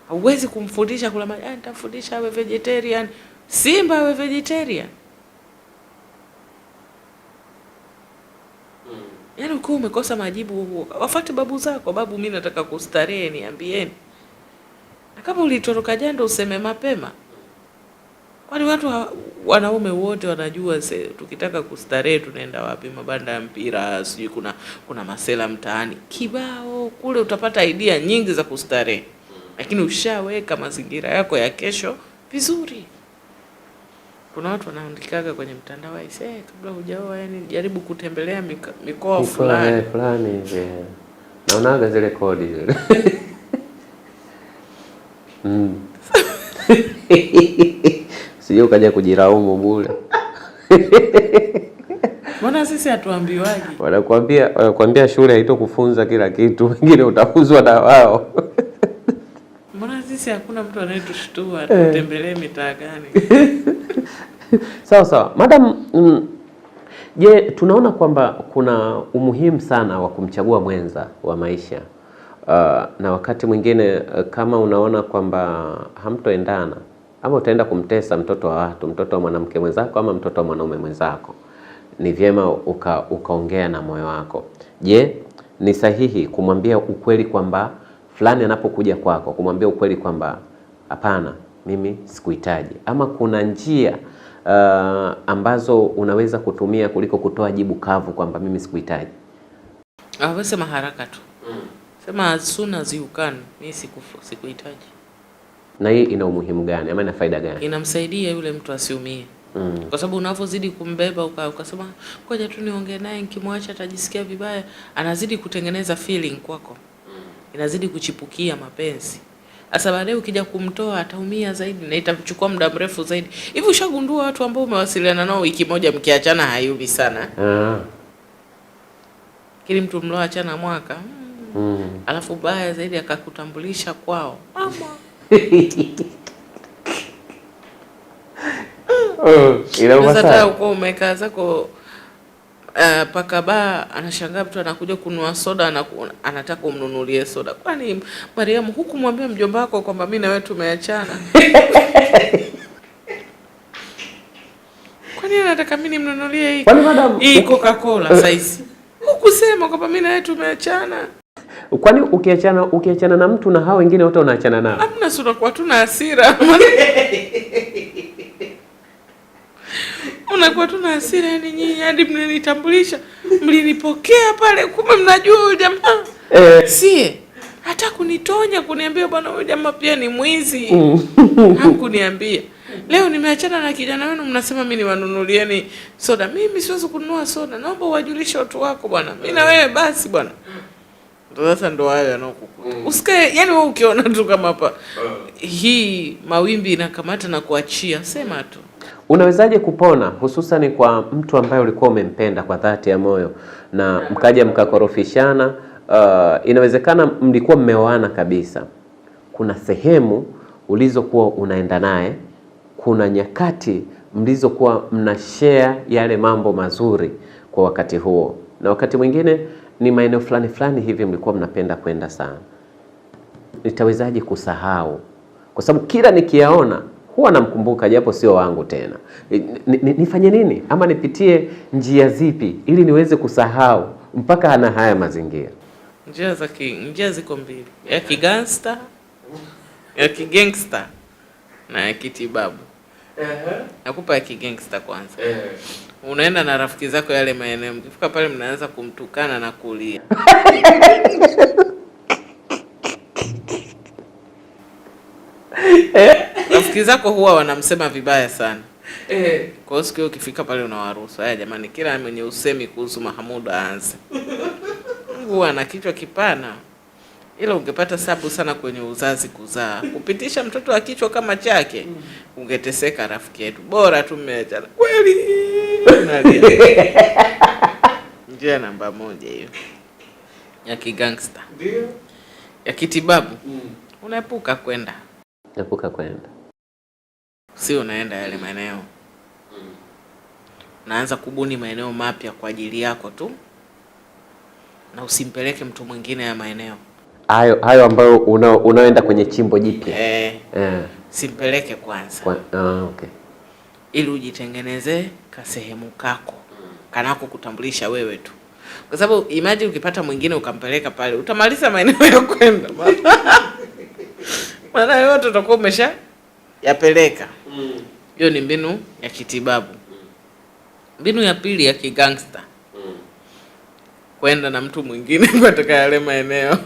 Hauwezi kumfundisha kula majani, nitafundisha awe vegetarian. Simba awe vegetarian. Yaani uko umekosa majibu, wafuate babu zako. Babu, mimi nataka kustarehe, niambieni. Na kama ulitoroka jana useme mapema. Kwani watu wanaume wote wanajua tukitaka kustarehe tunaenda wapi? Mabanda ya mpira, sijui kuna masela mtaani kibao, kule utapata idea nyingi za kustarehe. Lakini ushaweka mazingira yako ya kesho vizuri. Kuna watu wanaandikaga kwenye mtandao kabla hujaoa, yani jaribu kutembelea mikoa fulani. Naonaga zile kodi zile. Sio ukaja kujiraumu bure. Mbona sisi hatuambiwaje? Wanakuambia shule haitokufunza kila kitu, wengine utafuzwa na wao. Mbona sisi hakuna mtu anayetushtua tutembelee mitaa gani? Sawa. Madam, je, tunaona kwamba kuna umuhimu sana wa kumchagua mwenza wa maisha. Na wakati mwingine kama unaona kwamba hamtoendana ama utaenda kumtesa mtoto wa watu, mtoto wa mwanamke mwenzako ama mtoto wa mwanaume mwenzako, ni vyema ukaongea na moyo wako. Je, ni sahihi kumwambia ukweli kwamba fulani anapokuja kwako, kumwambia ukweli kwamba hapana, mimi sikuhitaji, ama kuna njia ambazo unaweza kutumia kuliko kutoa jibu kavu kwamba mimi sikuhitaji? Wewe sema haraka tu. Sema as soon as you can, mimi sikuhitaji. Na hii ina umuhimu gani ama ina faida gani? Inamsaidia yule mtu asiumie. Kwa sababu unavozidi kumbeba ukasema ngoja tu niongee naye, nikimwacha atajisikia vibaya, anazidi kutengeneza feeling kwako. Inazidi kuchipukia mapenzi. Sasa baadaye ukija kumtoa ataumia zaidi na itachukua muda mrefu zaidi. Hivi ushagundua watu ambao umewasiliana nao wiki moja mkiachana hayumi sana? Kile mtu mloachana mwaka. Alafu baya zaidi akakutambulisha kwao. Mama. Sasa uko umekaa zako paka baa, anashangaa mtu anakuja kununua soda, anataka umnunulie soda. Kwani Mariamu hukumwambia mjomba wako kwamba mimi na wewe tumeachana? Kwani anataka mimi nimnunulie hii Coca-Cola size? Hukusema kwamba mimi na wewe tumeachana? Kwani ukiachana na mtu na hao wengine wote unaachana nao? Hamna, sura kwa tuna hasira. Unakuwa tuna hasira, yani nyinyi hadi mnanitambulisha, mlinipokea pale, kumbe mnajua huyu jamaa. Sie hata kunitonya kuniambia bwana huyu jamaa pia ni mwizi. Hamkuniambia. Leo nimeachana na kijana wenu, mnasema mimi niwanunulieni soda. Mimi siwezi kununua soda. Naomba uwajulishe watu wako bwana. Mimi na wewe basi bwana. Sasa ndo hayo yanayokukuta. Usikae, yani wewe ukiona tu kama hapa hii mawimbi inakamata na kuachia, sema tu. Unawezaje kupona hususan kwa mtu ambaye ulikuwa umempenda kwa dhati ya moyo na mkaja mkakorofishana? Inawezekana mlikuwa mmeoana kabisa, kuna sehemu ulizokuwa unaenda naye, kuna nyakati mlizokuwa mnashare yale mambo mazuri kwa wakati huo, na wakati mwingine ni maeneo fulani fulani hivi mlikuwa mnapenda kwenda sana. Nitawezaje kusahau? Kwa sababu kila nikiyaona huwa namkumbuka, japo sio wangu tena. Nifanye nini ama nipitie njia zipi ili niweze kusahau mpaka ana haya mazingira? Njia ziko mbili, ya kigangster, ya kigangster na ya kitibabu. Nakupa ya kigangster kwanza. Unaenda na rafiki zako yale maeneo, mkifika pale mnaanza kumtukana na kulia. Rafiki zako huwa wanamsema vibaya sana. Kwa hiyo siku hiyo ukifika pale unawaruhusu, haya jamani, kila mwenye usemi kuhusu Mahamudu aanze. Mungu ana kichwa kipana. Ila ungepata sabu sana kwenye uzazi kuzaa. Kupitisha mtoto wa kichwa kama chake, ungeteseka rafiki yetu. Bora tu mmeachana. Kweli. Njia namba 1 hiyo. Ya kigangster. Ndio. Ya kitibabu. Unaepuka kwenda. Epuka kwenda. Si unaenda yale maeneo. Unaanza kubuni maeneo mapya kwa ajili yako tu. Na usimpeleke mtu mwingine ya maeneo. Hayo ambayo unaoenda kwenye chimbo jipya. Simpeleke kwanza. Okay. Ili ujitengeneze kasehemu kako. Kanako kutambulisha wewe tu. Kwa sababu imagine ukipata mwingine ukampeleka pale, utamaliza maeneo ya kwenda. Maana yote utakuwa umesha yapeleka. Hiyo ni mbinu ya kitibabu. Mbinu ya pili ya kigangster. Kwenda na mtu mwingine kutoka yale maeneo.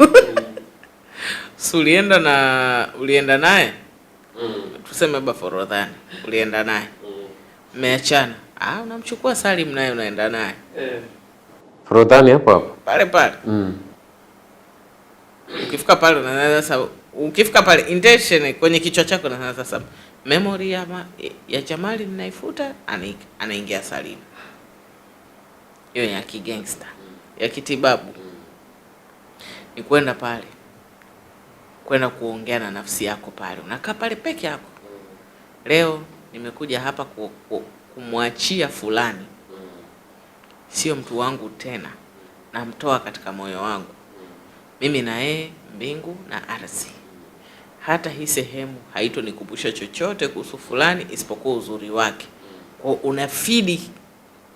Ulienda naye? Tuseme baba Forodhani, ulienda naye. Mmeachana. Unamchukua Salim naye unaenda naye. Forodhani hapo. Pale. Ukifika pale intention kwenye kichwa chako na sasa memory ya Jamali ninaifuta, anaingia Salim. Hiyo ya kigangster. Ya kitibabu ni kwenda pale, kwenda kuongea na nafsi yako pale. Unakaa pale peke yako. Leo nimekuja hapa kumwachia fulani, sio mtu wangu tena, namtoa katika moyo wangu. Mimi na yeye mbingu na ardhi. Hata hii sehemu haitonikumbusha chochote kuhusu fulani isipokuwa uzuri wake. Kwa unafidi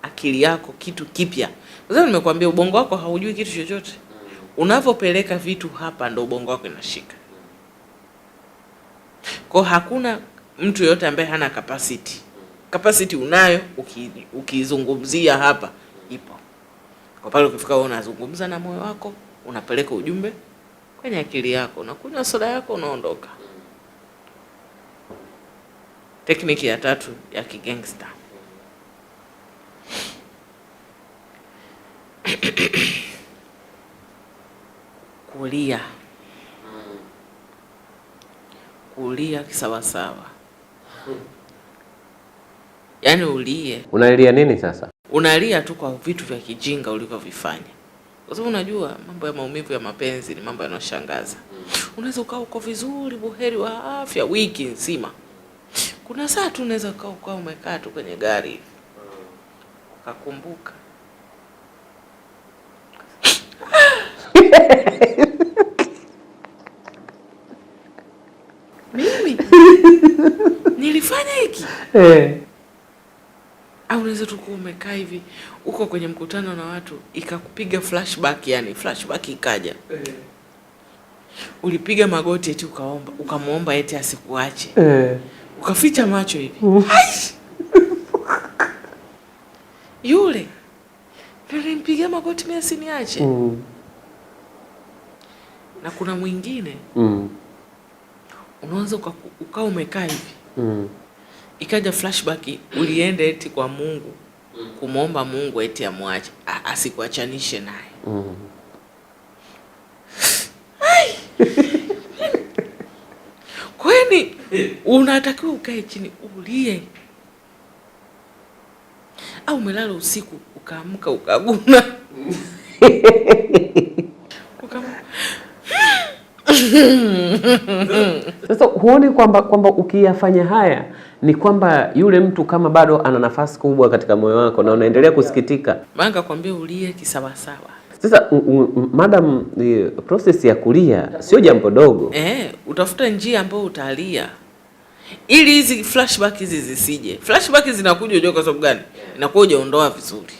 akili yako kitu kipya. Kwa sababu nimekuambia ubongo wako haujui kitu chochote. Unavopeleka vitu hapa ndo ubongo wako inashika. Kwa hakuna mtu yote ambaye hana capacity. Capacity unayo, ukizungumzia hapa ipo. Kwa pale ukifika wewe unazungumza na moyo wako, unapeleka ujumbe kwenye akili yako, unakunywa soda yako unaondoka. Tekniki ya 3 ya kigangster. Kulia kisawasawa. Yaani ulie. Unalia nini sasa? Unalia tu kwa vitu vya kijinga ulivyovifanya. Kwa sababu unajua mambo ya maumivu ya mapenzi ni mambo yanayoshangaza. Unaweza ukaa uko vizuri buheri wa afya wiki nzima. Kuna saa tu unaweza ukaa umekaa tu kwenye gari ukakumbuka. Mimi nilifanya hiki. Au unaweza tu kuwa umekaa hivi uko kwenye mkutano na watu ikakupiga flashback, yani flashback ikaja. Ulipiga magoti eti ukamuomba eti asikuache. Ukaficha macho hivi. Yule nilimpiga magoti mimi asiniache. Na kuna mwingine unaweza ukaa umekaa hivi. Ikaja flashback ulienda eti kwa Mungu kumuomba Mungu eti amwache asikuachanishe naye. Kwani unatakiwa ukae chini ulie. Au umelala usiku ukaamka ukaguna. Sasa huoni kwamba ukiyafanya haya ni kwamba yule mtu kama bado ana nafasi kubwa katika moyo wako na unaendelea kusikitika? Manga kwambia ulie kisawasawa. Sasa madam, process ya kulia sio jambo dogo. Utafuta njia ambayo utalia ili hizi flashback hizi zisije. Flashback zinakuja unajua kwa sababu gani? Inakuwa hujaondoa vizuri.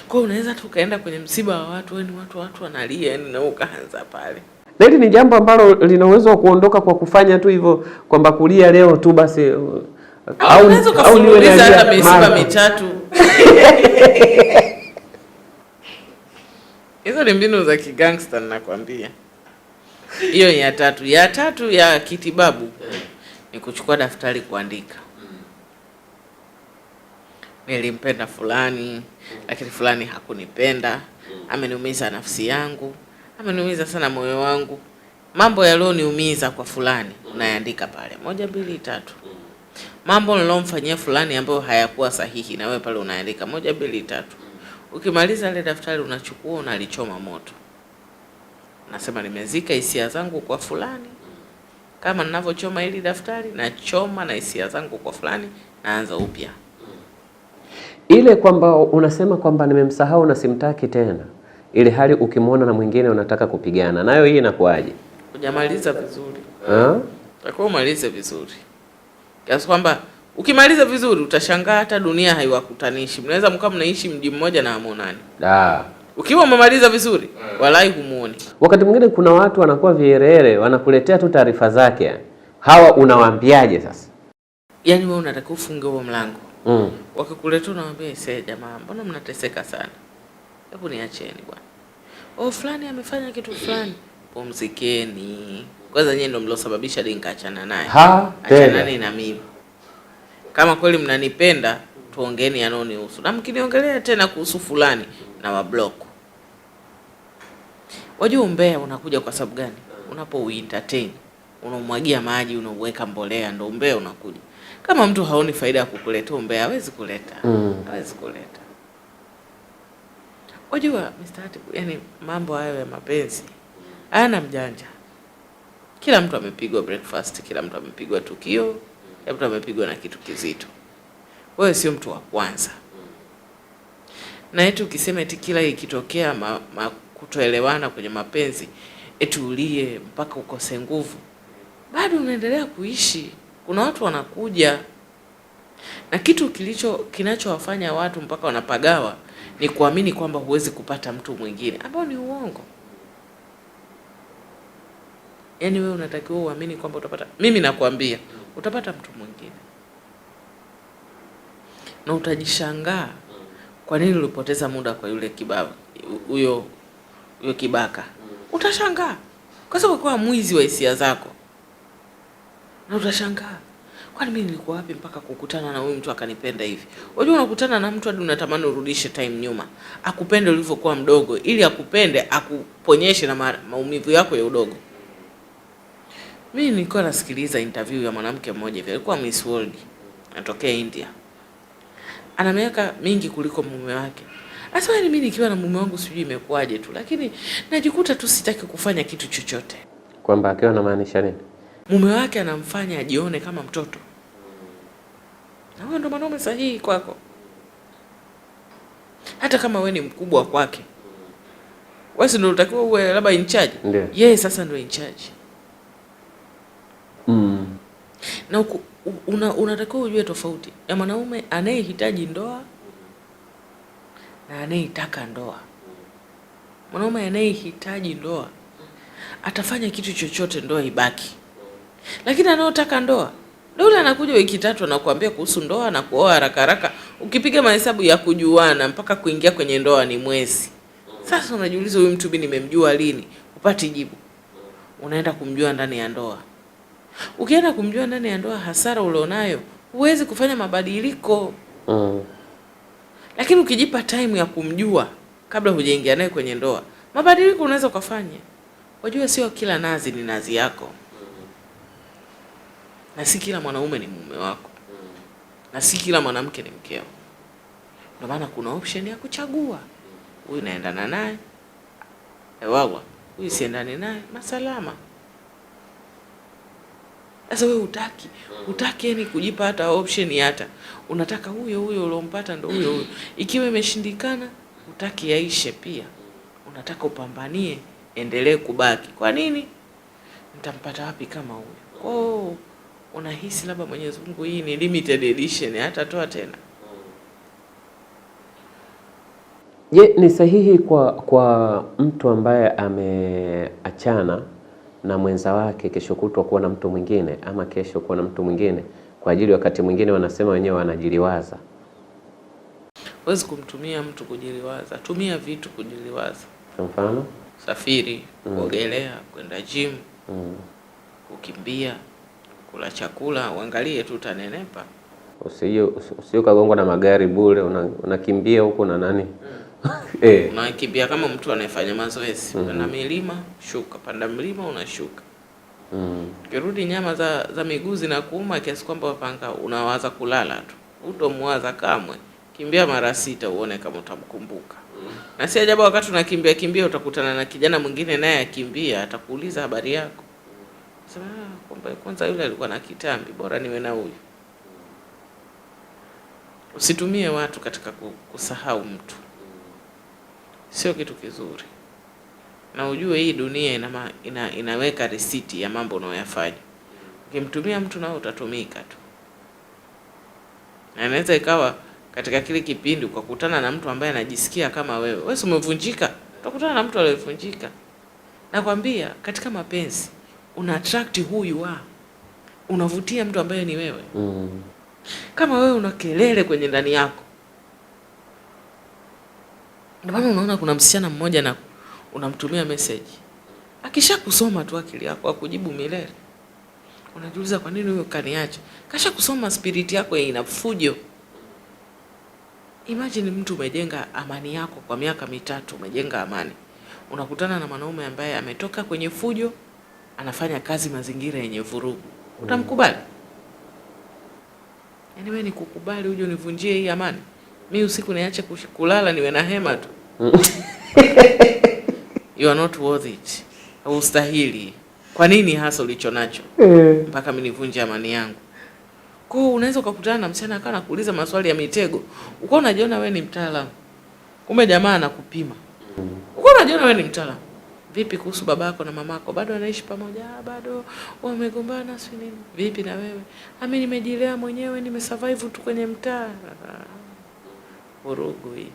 Kwa hiyo unaweza tu kaenda kwenye msiba wa watu, yani watu wanalia, yani na ukaanza pale. Na hili ni jambo ambalo lina uwezo wa kuondoka kwa kufanya tu hivyo, kwamba kulia leo tu basi, au unaweza kufululiza hata misiba mitatu. Hizo ni mbinu za kigangster nakwambia. Hiyo ni ya tatu. Ya tatu ya kitibabu ni kuchukua daftari kuandika. Nilimpenda fulani, lakini fulani hakunipenda. Ameniumiza nafsi yangu, ameniumiza sana moyo wangu. Mambo yaliyoniumiza kwa fulani unaandika pale 1 2 3. Mambo nilomfanyia fulani ambayo hayakuwa sahihi na wewe pale unaandika 1 2 3. Ukimaliza ile daftari unachukua unalichoma moto. Nasema nimezika hisia zangu kwa fulani. Kama ninavyochoma hili daftari nachoma na hisia zangu kwa fulani, naanza upya. Ile kwamba unasema kwamba nimemsahau na simtaki tena, ile hali ukimwona na mwingine unataka kupigana nayo, hii inakuaje? Hujamaliza vizuri. Utakuwa umalize vizuri. Kiasi kwamba ukimaliza vizuri utashangaa hata dunia haiwakutanishi. Mnaweza mkaa mnaishi mji mmoja na hamonani. Ukiwa umemaliza vizuri, walai humuoni. Wakati mwingine kuna watu wanakuwa vierere, wanakuletea tu taarifa zake. Hawa unawaambiaje sasa? Yaani wewe unataka ufunge huo mlango. Wakikuletea unawaambia jamaa, mbona mnateseka sana? Hebu niacheni bwana. Fulani amefanya kitu fulani. Pumzikeni. Kwanza nyinyi ndio mlosababisha nikaachana naye. Achanani na mimi. Kama kweli mnanipenda, tuongeeni yanonihusu. Na mkiniongelea tena kuhusu fulani na wablock. Wajua umbea unakuja kwa sababu gani? Unapo-entertain, unamwagia maji, unauweka mbolea, ndio umbea unakuja. Kama mtu haoni faida ya kukuletea umbea, hawezi kuleta. Hawezi kuleta. Wajua Mr. Hatibu, yani mambo hayo ya mapenzi hayana mjanja. Kila mtu amepigwa breakfast, kila mtu amepigwa tukio, kila mtu amepigwa na kitu kizito. Wewe sio mtu wa kwanza. Na eti ukisema eti kila ikitokea kutoelewana kwenye mapenzi eti ulie mpaka ukose nguvu, bado unaendelea kuishi. Kuna watu wanakuja na kitu kinachowafanya watu mpaka wanapagawa ni kuamini kwamba huwezi kupata mtu mwingine, ambao ni uongo. Yaani wewe unatakiwa uamini kwamba utapata. Mimi nakwambia utapata mtu mwingine. Na utajishangaa kwa nini ulipoteza muda kwa yule kibaba, huyo kibaka. Utashangaa. Kwa sababu kwa mwizi wa hisia zako. Na utashangaa. Kwani mimi nilikuwa wapi mpaka kukutana na huyu mtu akanipenda hivi? Unajua unakutana na mtu hadi unatamani urudishe time nyuma. Akupende ulivyokuwa mdogo ili akupende akuponyeshe na maumivu yako ya udogo. Mimi nilikuwa nasikiliza interview ya mwanamke mmoja hivi, alikuwa Miss World, anatokea India. Ana miaka mingi kuliko mume wake. Sasa mimi nikiwa na mume wangu sijui imekuaje tu, lakini najikuta tu sitaki kufanya kitu chochote. Kwamba akiwa anamaanisha nini? Mume wake anamfanya ajione kama mtoto. Na huyo ndo mwanaume sahihi kwako. Hata kama wewe ni mkubwa kwake. Wewe ndio unatakiwa uwe labda in charge. Yeye sasa ndio in charge. Na unatakiwa ujue tofauti ya mwanaume anayehitaji ndoa na anayetaka ndoa. Mwanaume anayehitaji ndoa atafanya kitu chochote ndoa ibaki. Lakini anayotaka ndoa, ndio yule anakuja wiki 3 anakuambia kuhusu ndoa na kuoa haraka haraka. Ukipiga mahesabu ya kujuana mpaka kuingia kwenye ndoa ni mwezi. Sasa unajiuliza huyu mtu mimi nimemjua lini? Upati jibu. Unaenda kumjua ndani ya ndoa. Ukienda kumjua ndani ya ndoa, hasara ulionayo huwezi kufanya mabadiliko. Lakini ukijipa time ya kumjua kabla hujaingia naye kwenye ndoa, mabadiliko unaweza kufanya. Wajua sio kila nazi ni nazi yako. Na si kila mwanaume ni mume wako. Na si kila mwanamke ni mkeo. Ndio maana kuna option ya kuchagua. Huyu naendana naye. Wawa, huyu siendani naye, masalama. Sasa wewe hutaki yani kujipa hata option, hata unataka huyo uliompata ndo huyo. Ikiwa imeshindikana, hutaki yaishe pia, unataka upambanie endelee kubaki. Kwa nini? Nitampata wapi kama huyo? Oh, unahisi labda Mwenyezi Mungu hii ni limited edition, hata toa tena. Je, ni sahihi kwa mtu ambaye ameachana na mwenza wake kesho kutwa kuwa na mtu mwingine, ama kesho kuwa na mtu mwingine kwa ajili wakati mwingine wanasema wenyewe wanajiliwaza? Huwezi kumtumia mtu kujiliwaza, tumia vitu kujiliwaza. Kwa mfano, safiri, kuogelea, kwenda gym, kukimbia, kula chakula, uangalie tu utanenepa. Usio kagongwa na magari bure, unakimbia huko na nani? Unakimbia kama mtu anayefanya mazoezi. Panda milima, shuka, panda mlima unashuka. Kirudi nyama za miguu zinakuuma kiasi kwamba wapanga unawaza kulala tu. Utomwaza kamwe. Kimbia mara 6 uone kama utamkumbuka. Na si ajabu wakati unakimbia utakutana na kijana mwingine naye akimbia, atakuuliza habari yako. Sema kwamba kwanza yule alikuwa na kitambi, bora niwe na huyu. Usitumie watu katika kusahau mtu. Sio kitu kizuri. Na ujue hii dunia inaweka risiti ya mambo unayoyafanya. Ukimtumia mtu nao utatumika tu. Na inaweza ikawa katika kile kipindi ukakutana na mtu ambaye anajisikia kama wewe. Wewe umevunjika, utakutana na mtu aliyevunjika. Nakwambia katika mapenzi una attract huyu unavutia mtu ambaye ni wewe. Kama wewe una kelele kwenye ndani yako. Ndio maana unaona kuna msichana mmoja na unamtumia message. Akisha kusoma tu akili yako akujibu milele. Unajiuliza kwa nini huyo kaniacha? Kasha kusoma spirit yako ina fujo. Imagine mtu umejenga amani yako kwa miaka 3, umejenga amani. Unakutana na mwanaume ambaye ametoka kwenye fujo, anafanya kazi mazingira yenye vurugu. Utamkubali? Yaani wewe ni kukubali uje univunjie hii amani? Mimi usiku niache kulala niwe na hema tu. You are not worth it. Haustahili. Kwa nini hasa ulicho nacho? Mpaka mimi nivunje amani yangu. Kwa hiyo unaweza ukakutana na msichana akawa anakuuliza maswali ya mitego. Uko unajiona wewe ni mtaalamu. Kumbe jamaa anakupima. Uko unajiona wewe ni mtaalamu. Vipi kuhusu babako na mamako? Bado wanaishi pamoja? Bado wamegombana si nini? Vipi na wewe? Mimi nimejilea mwenyewe, nimesurvive tu kwenye mtaa. Vurugu hii.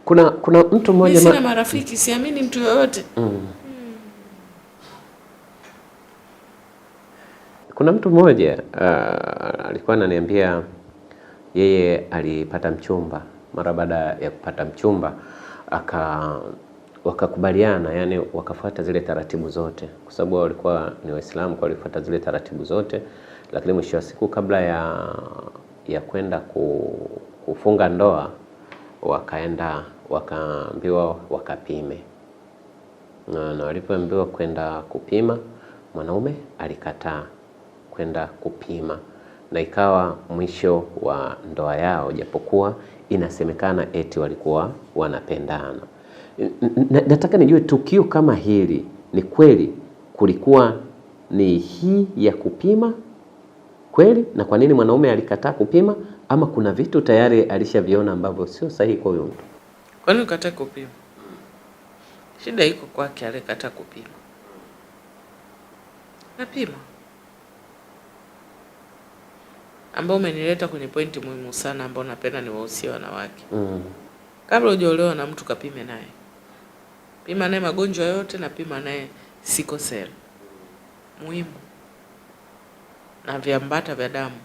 Kuna mtu mmoja sina marafiki, siamini mtu yoyote. Kuna mtu mmoja alikuwa ananiambia yeye alipata mchumba. Mara baada ya kupata mchumba wakakubaliana, yani wakafuata zile taratibu zote, kwa sababu walikuwa ni Waislamu, kwa walifuata zile taratibu zote. Lakini mwisho wa siku kabla ya kwenda kufunga ndoa wakaambiwa wakapime. Na walipoambiwa kwenda kupima, mwanaume alikataa kwenda kupima, na ikawa mwisho wa ndoa yao, japokuwa inasemekana eti walikuwa wanapendana. Nataka nijue tukio kama hili ni kweli kulikuwa ni hii ya kupima kweli, na kwa nini mwanaume alikataa kupima, ama kuna vitu tayari alishaviona ambavyo sio sahihi kwa huyo mtu? Kwa nini ukatae kupima? Shida iko kwake, alikataa kupima. Napima. Ambao umenileta kwenye pointi muhimu sana ambao napenda niwahusie wanawake. Kabla hujaolewa na mtu kapime naye. Pima naye magonjwa yote na pima naye sickle cell. Muhimu. Na viambata vya damu.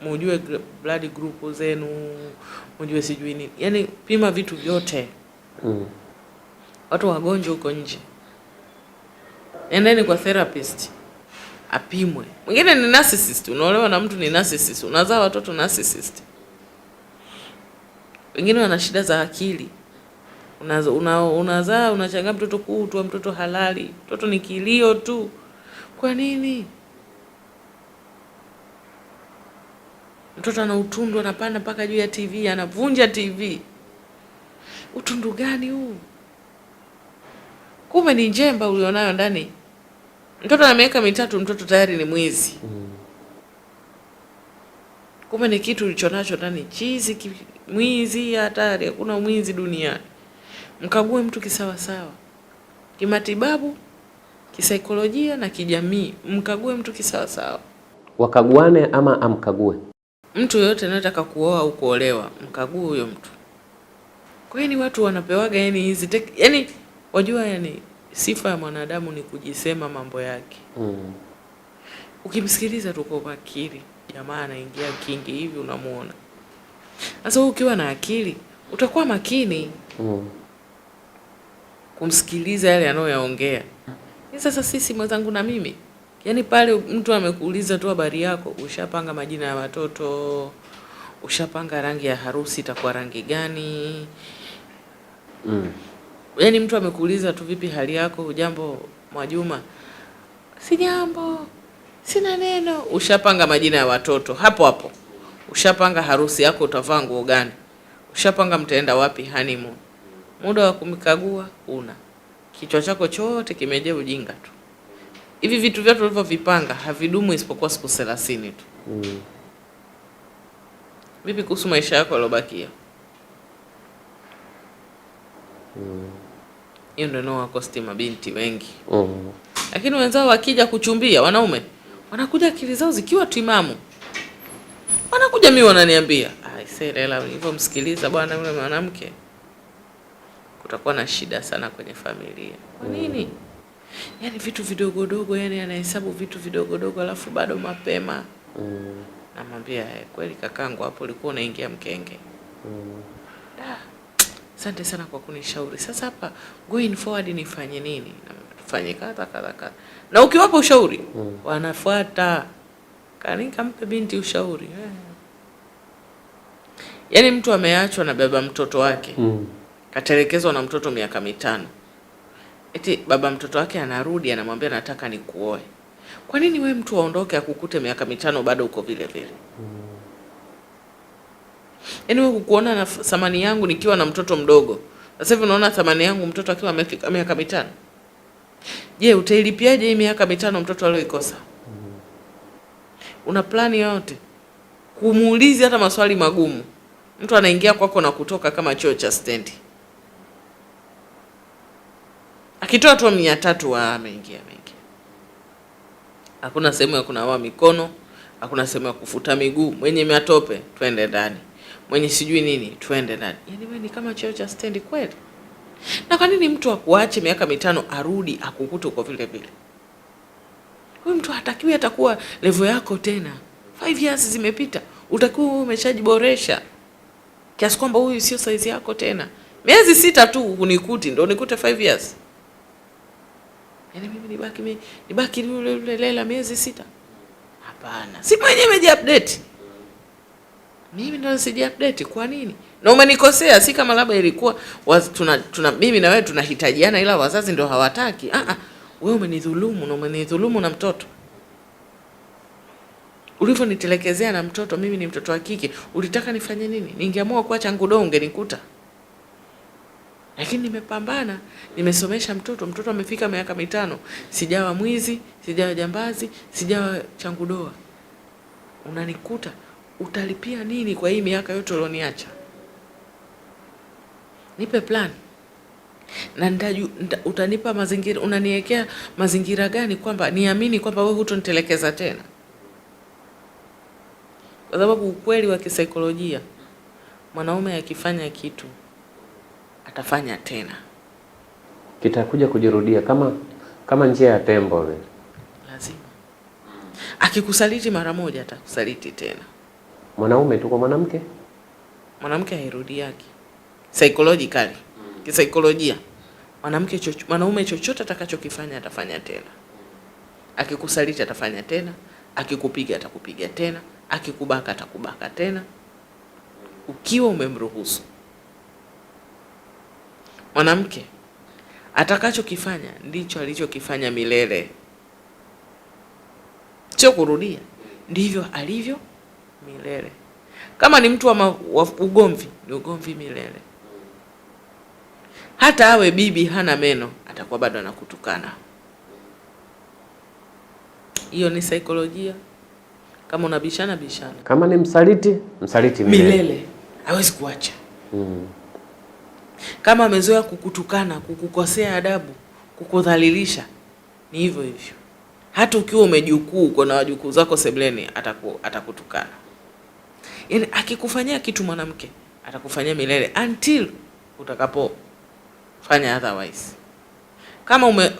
Mujue blood group zenu, mujue sijui nini. Yaani pima vitu vyote. Watu wagonjwa huko nje. Nendeni kwa therapist. Apimwe. Mwingine ni narcissist, unaolewa na mtu ni narcissist, unazaa watoto narcissist. Wengine wana shida za akili. Unazaa unachanga mtoto kuutwa mtoto halali. Mtoto ni kilio tu. Kwa nini? Mtoto ana utundu anapanda mpaka juu ya TV, anavunja TV. Utundu gani huu? Kumbe ni njemba ulionayo ndani. Mtoto ana miaka 3, mtoto tayari ni mwizi. Kumbe ni kitu ulichonacho ndani, chizi, mwizi hatari. Hakuna mwizi duniani. Mkague mtu kisawa sawa, kimatibabu, kisaikolojia na kijamii. Mkague mtu kisawa sawa. Wakaguane ama amkague mtu yote anataka kuoa au kuolewa, mkague huyo mtu. Kwa hiyo ni watu wanapewaga yani hizi yani wajua, yani sifa ya mwanadamu ni kujisema mambo yake. Ukimsikiliza tu kwa makini, jamaa anaingia kingi hivi, unamuona. Sasa ukiwa na akili utakuwa makini kumsikiliza yale anayoyaongea. Sasa sisi mwenzangu na mimi, yani pale mtu amekuuliza tu habari yako, ushapanga majina ya watoto, ushapanga rangi ya harusi itakuwa rangi gani. Yani mtu amekuuliza tu vipi hali yako, hujambo Mwajuma, si jambo, sina neno. Ushapanga majina ya watoto hapo hapo. Ushapanga harusi yako utavaa nguo gani. Ushapanga mtaenda wapi honeymoon. Muda wa kumkagua una. Kichwa chako chote kimejaa ujinga tu. Hivi vitu vyote ulivyovipanga havidumu isipokuwa siku 30 tu. Vipi kuhusu maisha yako yalobakia? Hiyo ndio nao wakosti mabinti wengi. Lakini wenzao wakija kuchumbia, wanaume wanakuja akili zao zikiwa timamu. Wanakuja mimi wananiambia, Lela hivyo msikiliza bwana yule mwanamke, kutakuwa na shida sana kwenye familia. Kwa nini? Yani vitu vidogo dogo, yani anahesabu vitu vidogo dogo alafu bado mapema. Namwambia kweli kakangu, hapo ulikuwa unaingia mkenge. Asante sana kwa kunishauri. Sasa hapa going forward nifanye nini? Tufanye kadha. Na ukiwapa ushauri, wanafuata. Kampe binti ushauri. Yaani mtu ameachwa na baba mtoto wake. Katelekezwa na mtoto miaka 5. Eti baba mtoto wake anarudi anamwambia nataka nikuoe. Kwa nini wewe mtu aondoke akukute miaka 5 bado uko vile vile? Yaani wewe kukuona na thamani yangu nikiwa na mtoto mdogo. Sasa hivi unaona thamani yangu mtoto akiwa amefika miaka 5. Je, utailipiaje hii miaka 5 mtoto aliyoikosa? Una plani yote? Kumuuliza hata maswali magumu. Mtu anaingia kwako na kutoka kama choo cha stendi. Akitoa tu 300 ameingia. Hakuna sehemu ya kunawa mikono, hakuna sehemu ya kufuta miguu. Mwenye matope twende ndani. Mwenye sijui nini twende ndani. Yaani wewe ni kama choo cha stendi kweli? Na kwa nini mtu akuache miaka 5 arudi akukute uko vile vile? Huyu mtu hatakiwi atakuwa level yako tena. 5 years zimepita. Utakuwa umeshajiboresha. Kiasi kwamba huyu sio size yako tena. Miezi 6 tu unikuti ndio unikute 5 years. Yaani mimi nibaki yule Lela miezi 6. Hapana. Si mwenyewe umeji-update. Mimi ndio siji-update. Kwa nini? Na umenikosea, si kama labda ilikuwa tuna mimi na wewe tunahitajiana ila wazazi ndio hawataki. Wewe umenidhulumu na umenidhulumu na mtoto. Ulivyonitelekezea na mtoto, mimi ni mtoto wa kike. Ulitaka nifanye nini? Ningeamua kuacha ngudo ungenikuta. Lakini nimepambana, nimesomesha mtoto amefika miaka 5. Sijawa mwizi, sijawa jambazi, sijawa changudoa. Unanikuta, utalipia nini kwa hii miaka yote ulioniacha? Nipe plan. Na utanipa mazingira, unaniwekea mazingira gani kwamba niamini kwamba wewe hutonitelekeza tena? Kwa sababu ukweli wa kisaikolojia, mwanaume akifanya kitu atafanya tena. Kitakuja kujirudia kama njia ya tembo vile. Lazima. Akikusaliti mara moja atakusaliti tena. Mwanaume tu kwa mwanamke? Mwanamke hairudiaki. Psychologically. Kisaikolojia. Mwanaume chochote atakachokifanya atafanya tena. Akikusaliti atafanya tena, akikupiga atakupiga tena, akikubaka atakubaka tena. Ukiwa umemruhusu. Mwanamke atakachokifanya ndicho alichokifanya milele. Sio kurudia. Ndivyo alivyo milele. Kama ni mtu wa ugomvi, ni ugomvi milele. Hata awe bibi hana meno, atakuwa bado anakutukana. Hiyo ni saikolojia. Kama unabishana bishana. Kama ni msaliti milele. Hawezi kuacha. Kama amezoea kukutukana, kukukosea adabu, kukudhalilisha, ni hivyo hivyo. Hata ukiwa umejukuu, uko na wajukuu zako sebleni, atakutukana. Yaani akikufanyia kitu mwanamke, atakufanyia milele until utakapofanya otherwise.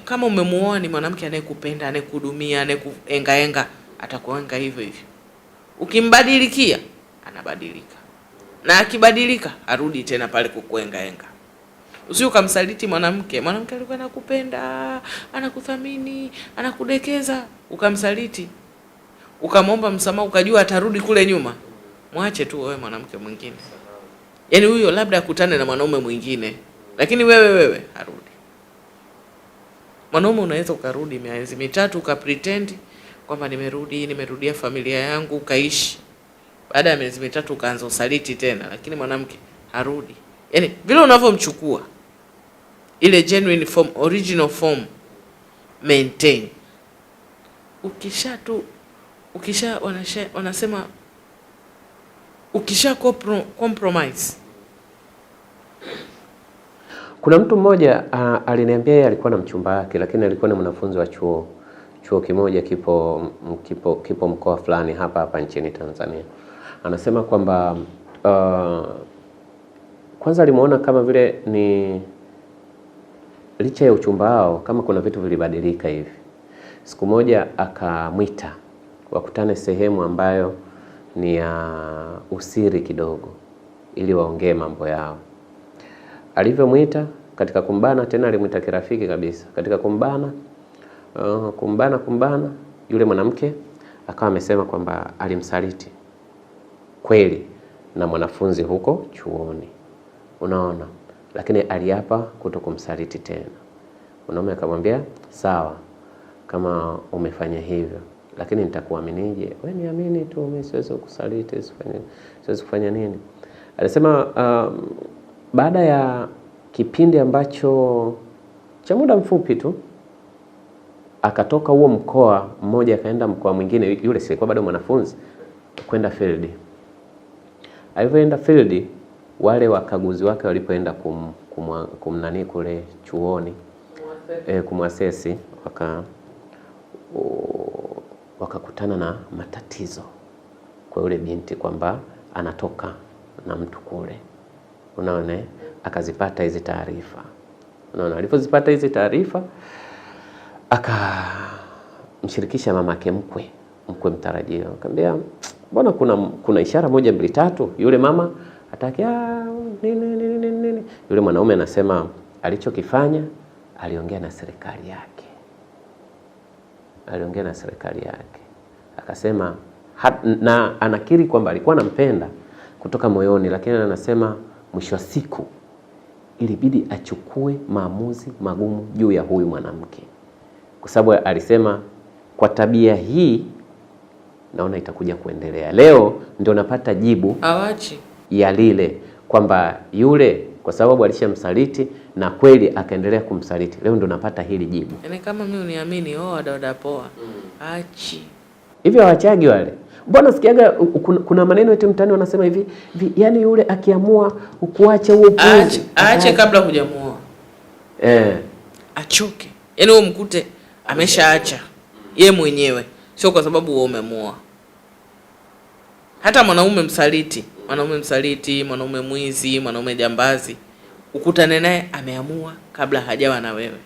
Kama umemuoa ni mwanamke anayekupenda, anayekuhudumia, anayekuenga, atakuenga hivyo hivyo. Ukimbadilikia, anabadilika. Na akibadilika, arudi tena pale kukuenga. Usio kumsaliti mwanamke. Mwanamke alikuwa anakupenda, anakuthamini, anakudekeza, ukamsaliti. Ukamwomba msamaha, ukajua atarudi kule nyuma. Mwache tu wewe mwanamke mwingine. Yaani huyo labda akutane na mwanaume mwingine, lakini wewe harudi. Mwanaume unaweza ukarudi miezi mitatu ukapretend kwamba nimerudia familia yangu, ukaishi. Baada ya miezi mitatu ukaanza usaliti tena, lakini mwanamke harudi. Yaani vile unavyomchukua, ile genuine form, original form, maintain. Wanasema compromise. Kuna mtu mmoja aliniambia yeye alikuwa na mchumba wake, lakini alikuwa ni mwanafunzi wa chuo kimoja kipo mkoa fulani hapa nchini Tanzania. Anasema kwamba kwanza alimuona kama vile ni licha ya uchumba wao kama kuna vitu vilibadilika hivi. Siku moja akamwita wakutane sehemu ambayo ni ya usiri kidogo ili waongee mambo yao. Alivyomwita, katika kumbana, tena alimwita kirafiki kabisa. Katika kumbana yule mwanamke akawa amesema kwamba alimsaliti kweli na mwanafunzi huko chuoni. Unaona? Lakini aliapa kutokumsaliti tena. Mwanaume akamwambia, "Sawa, kama umefanya hivyo, lakini nitakuaminije? Wewe niamini tu, mimi siwezi kukusaliti, siwezi kufanya nini?" Alisema baada ya kipindi ambacho cha muda mfupi tu akatoka huo mkoa mmoja akaenda mkoa mwingine, yule silikuwa bado mwanafunzi, kwenda field. Alivyoenda field, wale wakaguzi wake walipoenda kumnani kule chuoni kumwasesi, wakakutana na matatizo kwa yule binti kwamba anatoka na mtu kule. Unaona, akazipata hizi taarifa. Unaona, alipozipata hizi taarifa akamshirikisha mamake mkwe mtarajiwa. Akamwambia, "Mbona kuna ishara moja mbili tatu?" Yule mama atakia nini. Yule mwanaume anasema alichokifanya, aliongea na serikali yake. Akasema na anakiri kwamba alikuwa anampenda kutoka moyoni, lakini anasema mwisho wa siku ilibidi achukue maamuzi magumu juu ya huyu mwanamke. Kwa sababu alisema kwa tabia hii naona itakuja kuendelea. Leo ndio napata jibu ya lile kwamba yule kwa sababu alishamsaliti na kweli akaendelea kumsaliti. Leo ndio napata hili jibu. Yaani kama mimi uniamini, dada poa. Achi. Hivi hawachagi wale. Mbona sikiaga kuna maneno eti mtani wanasema hivi, yani yule akiamua kuacha huo upuzi, aache kabla hujamuoa. Achoke. Yaani wewe mkute ameshaacha yeye mwenyewe, sio kwa sababu wewe umemuoa. Hata mwanaume msaliti, mwanaume mwizi, mwanaume jambazi, ukutane naye ameamua kabla hajawa na wewe.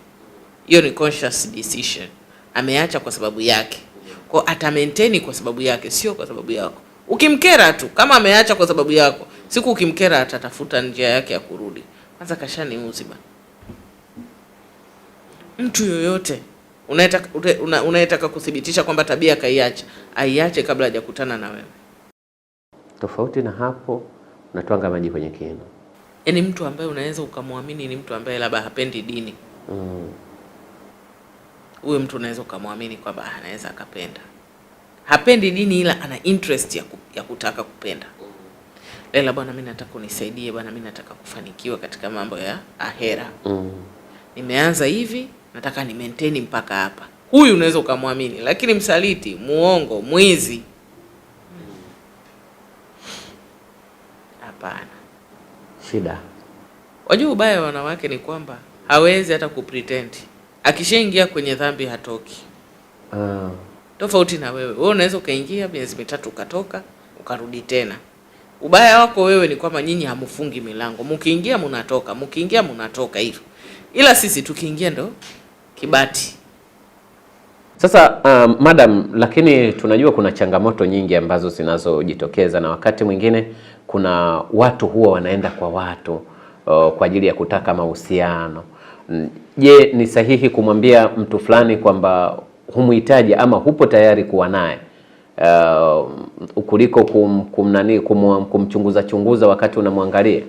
Hiyo ni conscious decision. Ameacha kwa sababu yake. Kwa ata maintain kwa sababu yake, sio kwa sababu yako. Ukimkera tu, kama ameacha kwa sababu yako, siku ukimkera atatafuta njia yake ya kurudi. Kwanza kashaniuzi bana. Mtu yoyote unayetaka kuthibitisha kwamba tabia kaiacha, aiache kabla hajakutana na wewe. Tofauti na hapo, unatwanga maji kwenye kinu. Yaani mtu ambaye unaweza ukamwamini ni mtu ambaye labda hapendi dini. Huyo mtu unaweza ukamwamini kwamba anaweza akapenda. Hapendi dini ila ana interest ya kutaka kupenda. Lela, bwana mimi nataka unisaidie, bwana mimi nataka kufanikiwa katika mambo ya ahera. Nimeanza hivi, nataka ni maintain mpaka hapa. huyu unaweza ukamwamini, lakini msaliti, muongo, mwizi, hapana. Shida. Wajua ubaya wa wanawake ni kwamba hawezi hata kupretend. Akishaingia kwenye dhambi hatoki. Tofauti na wewe. Wewe unaweza ukaingia miezi mitatu ukatoka, ukarudi tena. Ubaya wako wewe ni kwamba nyinyi hamufungi milango. Mkiingia mnatoka, mkiingia mnatoka hivyo. Ila sisi tukiingia ndo kibati. Sasa madam, lakini tunajua kuna changamoto nyingi ambazo zinazojitokeza, na wakati mwingine kuna watu huwa wanaenda kwa watu kwa ajili ya kutaka mahusiano. Je, ni sahihi kumwambia mtu fulani kwamba humuhitaji ama hupo tayari kuwa naye kuliko kumchunguza wakati unamwangalia?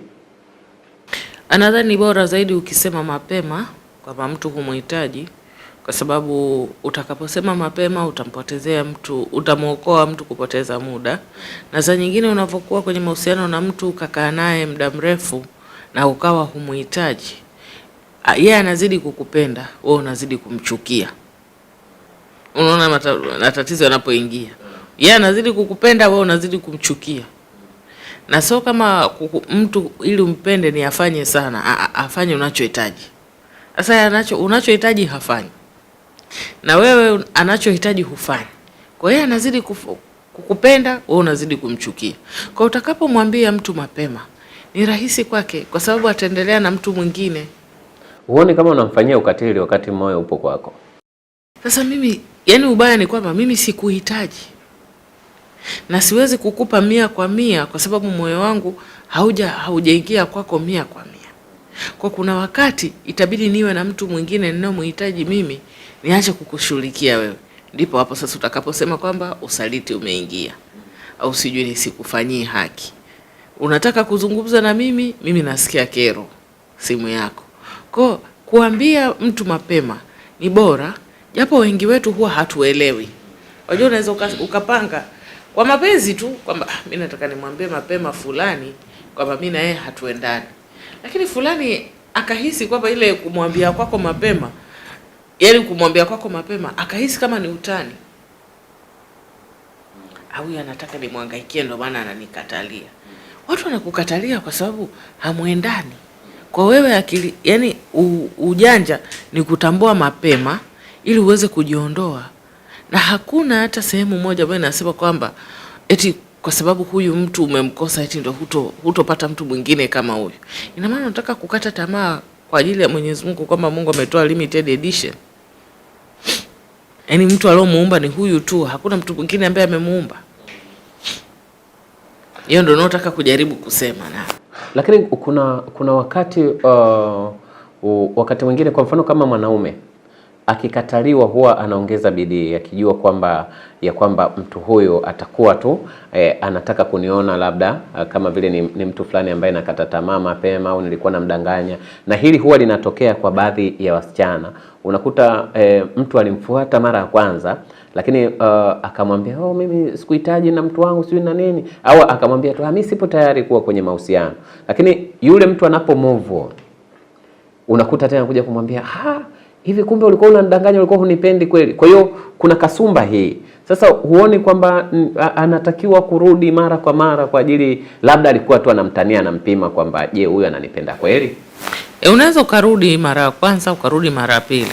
Anadhani bora zaidi ukisema mapema kwamba mtu humuhitaji, kwa sababu utakaposema mapema utampotezea mtu, utamuokoa mtu kupoteza muda. Na za nyingine unapokuwa kwenye mahusiano na mtu ukakaa naye muda mrefu na ukawa humuhitaji, yeye anazidi kukupenda, wewe unazidi kumchukia. Unaona matatizo yanapoingia. Yeye anazidi kukupenda, wewe unazidi kumchukia. Na sio kama mtu ili umpende ni afanye sana, afanye unachohitaji. Sasa unachohitaji hafanyi, na wewe anachohitaji hufanyi. Kwa hiyo anazidi kukupenda, wewe unazidi kumchukia. Kwa utakapomwambia mtu mapema, ni rahisi kwake kwa sababu ataendelea na mtu mwingine. Huoni kama unamfanyia ukatili wakati moyo upo kwako? Sasa mimi, yani ubaya ni kwamba mimi sikuhitaji. Na siwezi kukupa 100% kwa sababu moyo wangu haujaingia kwako 100%. Kwa kuna wakati itabidi niwe na mtu mwingine ninayemhitaji mimi, niache kukushughulikia wewe. Ndipo hapo sasa utakaposema kwamba usaliti umeingia, au sijui nisikufanyie haki. Unataka kuzungumza na mimi nasikia kero simu yako. Kwa kuambia mtu mapema ni bora, japo wengi wetu huwa hatuelewi. Unajua unaweza ukapanga kwa mapenzi tu kwamba mimi nataka nimwambie mapema fulani kwamba mimi na yeye hatuendani. Lakini fulani akahisi kwamba ile kumwambia kwako mapema, yani kumwambia kwako mapema akahisi kama ni utani. Au anataka nimwangaikie ndio maana ananikatalia. Watu wanakukatalia kwa sababu hamuendani. Kwa wewe akili, yani ujanja ni kutambua mapema ili uweze kujiondoa. Na hakuna hata sehemu moja ambayo inasema kwamba eti kwa sababu huyu mtu umemkosa eti ndio hutopata mtu mwingine kama huyu. Ina maana unataka kukata tamaa kwa ajili ya Mwenyezi Mungu kwamba Mungu ametoa limited edition. Yaani mtu aliyomuumba ni huyu tu, hakuna mtu mwingine ambaye amemuumba. Hiyo ndio unataka kujaribu kusema na. Lakini kuna wakati mwingine, kwa mfano kama mwanaume akikataliwa huwa anaongeza bidii akijua kwamba mtu huyo atakuwa tu anataka kuniona labda kama vile ni mtu fulani ambaye nakata tamaa mapema au nilikuwa namdanganya. Na hili huwa linatokea kwa baadhi ya wasichana. Unakuta mtu alimfuata mara ya kwanza lakini akamwambia mimi sikuhitaji na mtu wangu sio na nini, au akamwambia tu mimi sipo tayari kuwa kwenye mahusiano. Lakini yule mtu anapo move on, unakuta tena kuja kumwambia hivi kumbe ulikuwa unanidanganya, ulikuwa hunipendi kweli. Kwa hiyo kuna kasumba hii. Sasa huoni kwamba anatakiwa kurudi mara kwa mara kwa ajili labda alikuwa tu anamtania anampima kwamba je, huyu ananipenda kweli? Unaweza ukarudi mara ya kwanza, ukarudi mara ya pili.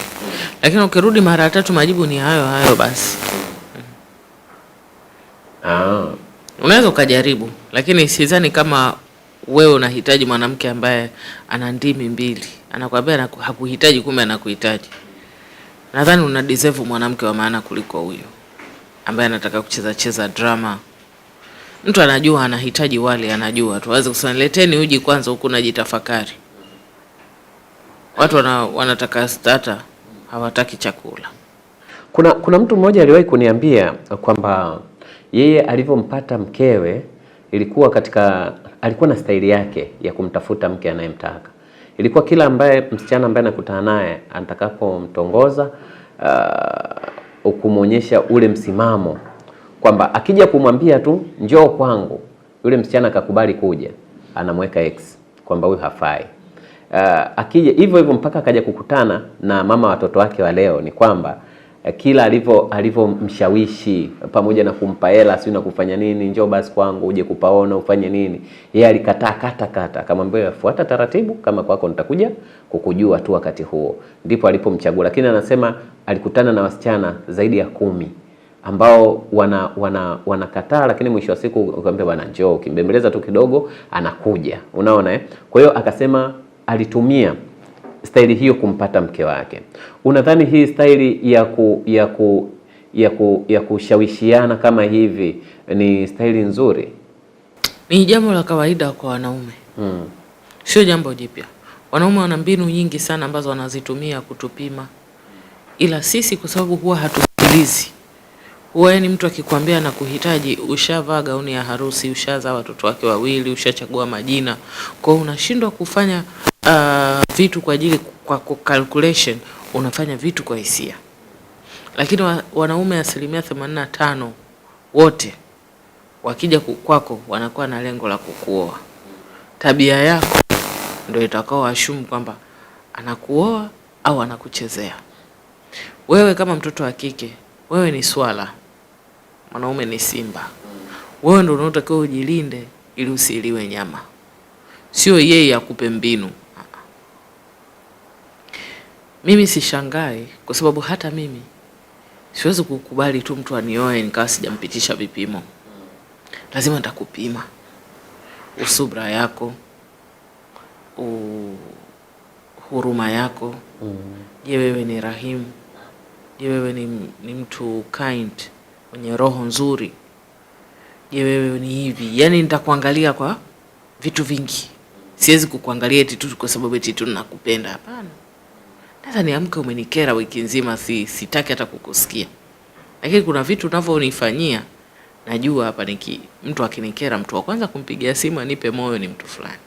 Lakini ukirudi mara ya tatu majibu ni hayo basi. Unaweza ukajaribu, lakini sidhani kama wewe unahitaji mwanamke ambaye ana ndimi mbili. Anakuambia hakuhitaji kumbe anakuhitaji. Nadhani una deserve mwanamke wa maana kuliko huyo ambaye anataka kucheza drama. Mtu anajua anahitaji wale, anajua tu. Wazi kusema leteni uji kwanza huku najitafakari. Watu wanataka starter, hawataki chakula. Kuna mtu mmoja aliwahi kuniambia kwamba yeye alivyompata mkewe alikuwa na staili yake ya kumtafuta mke anayemtaka. Ilikuwa kila msichana ambaye anakutana naye atakapomtongoza ukumuonyesha ule msimamo kwamba akija kumwambia tu njoo kwangu, yule msichana akakubali kuja, anamweka X kwamba huyu hafai. Akija hivyo mpaka akaja kukutana na mama watoto wake wa leo, ni kwamba kila alivyomshawishi pamoja na kumpa hela sio na kufanya nini, njoo basi kwangu uje kupaona ufanye nini, yeye alikataa kata, akamwambia fuata taratibu, kama kwako nitakuja kukujua tu wakati huo. Ndipo alipomchagua. Lakini anasema alikutana na wasichana zaidi ya 10 ambao wanakataa, lakini mwisho wa siku akamwambia bwana njoo, ukimbembeleza tu kidogo anakuja. Unaona Kwa hiyo akasema alitumia staili hiyo kumpata mke wake. Unadhani hii staili ya kushawishiana kama hivi ni staili nzuri? Ni jambo la kawaida kwa wanaume. Sio jambo jipya. Wanaume wana mbinu nyingi sana ambazo wanazitumia kutupima. Ila sisi kwa sababu huwa hatusikilizi. Huwa ni mtu akikwambia na kuhitaji, ushavaa gauni ya harusi, ushazaa watoto wake 2, ushachagua majina. Kwa hiyo unashindwa kufanya vitu kwa ajili kwa calculation, unafanya vitu kwa hisia. Lakini wanaume 85% wote wakija kwako wanakuwa na lengo la kukuoa. Tabia yako ndio itakao assume kwamba anakuoa au anakuchezea. Wewe kama mtoto wa kike, wewe ni swala, mwanaume ni simba. Wewe ndio unatakiwa ujilinde ili usiliwe nyama. Sio yeye akupe mbinu. Mimi sishangai kwa sababu hata mimi siwezi kukubali tu mtu anioe nikawa sijampitisha vipimo. Lazima nitakupima. Usubra yako, huruma yako. Je, wewe ni rahimu? Je, wewe ni mtu kind, mwenye roho nzuri? Je, wewe ni hivi? Yaani nitakuangalia kwa vitu vingi. Siwezi kukuangalia eti tu kwa sababu eti tu nakupenda, hapana. Sasa niamke umenikera wiki nzima, sitaki hata kukusikia. Lakini kuna vitu unavyonifanyia najua hapa mtu akinikera, mtu wa kwanza kumpigia simu anipe moyo ni mtu fulani.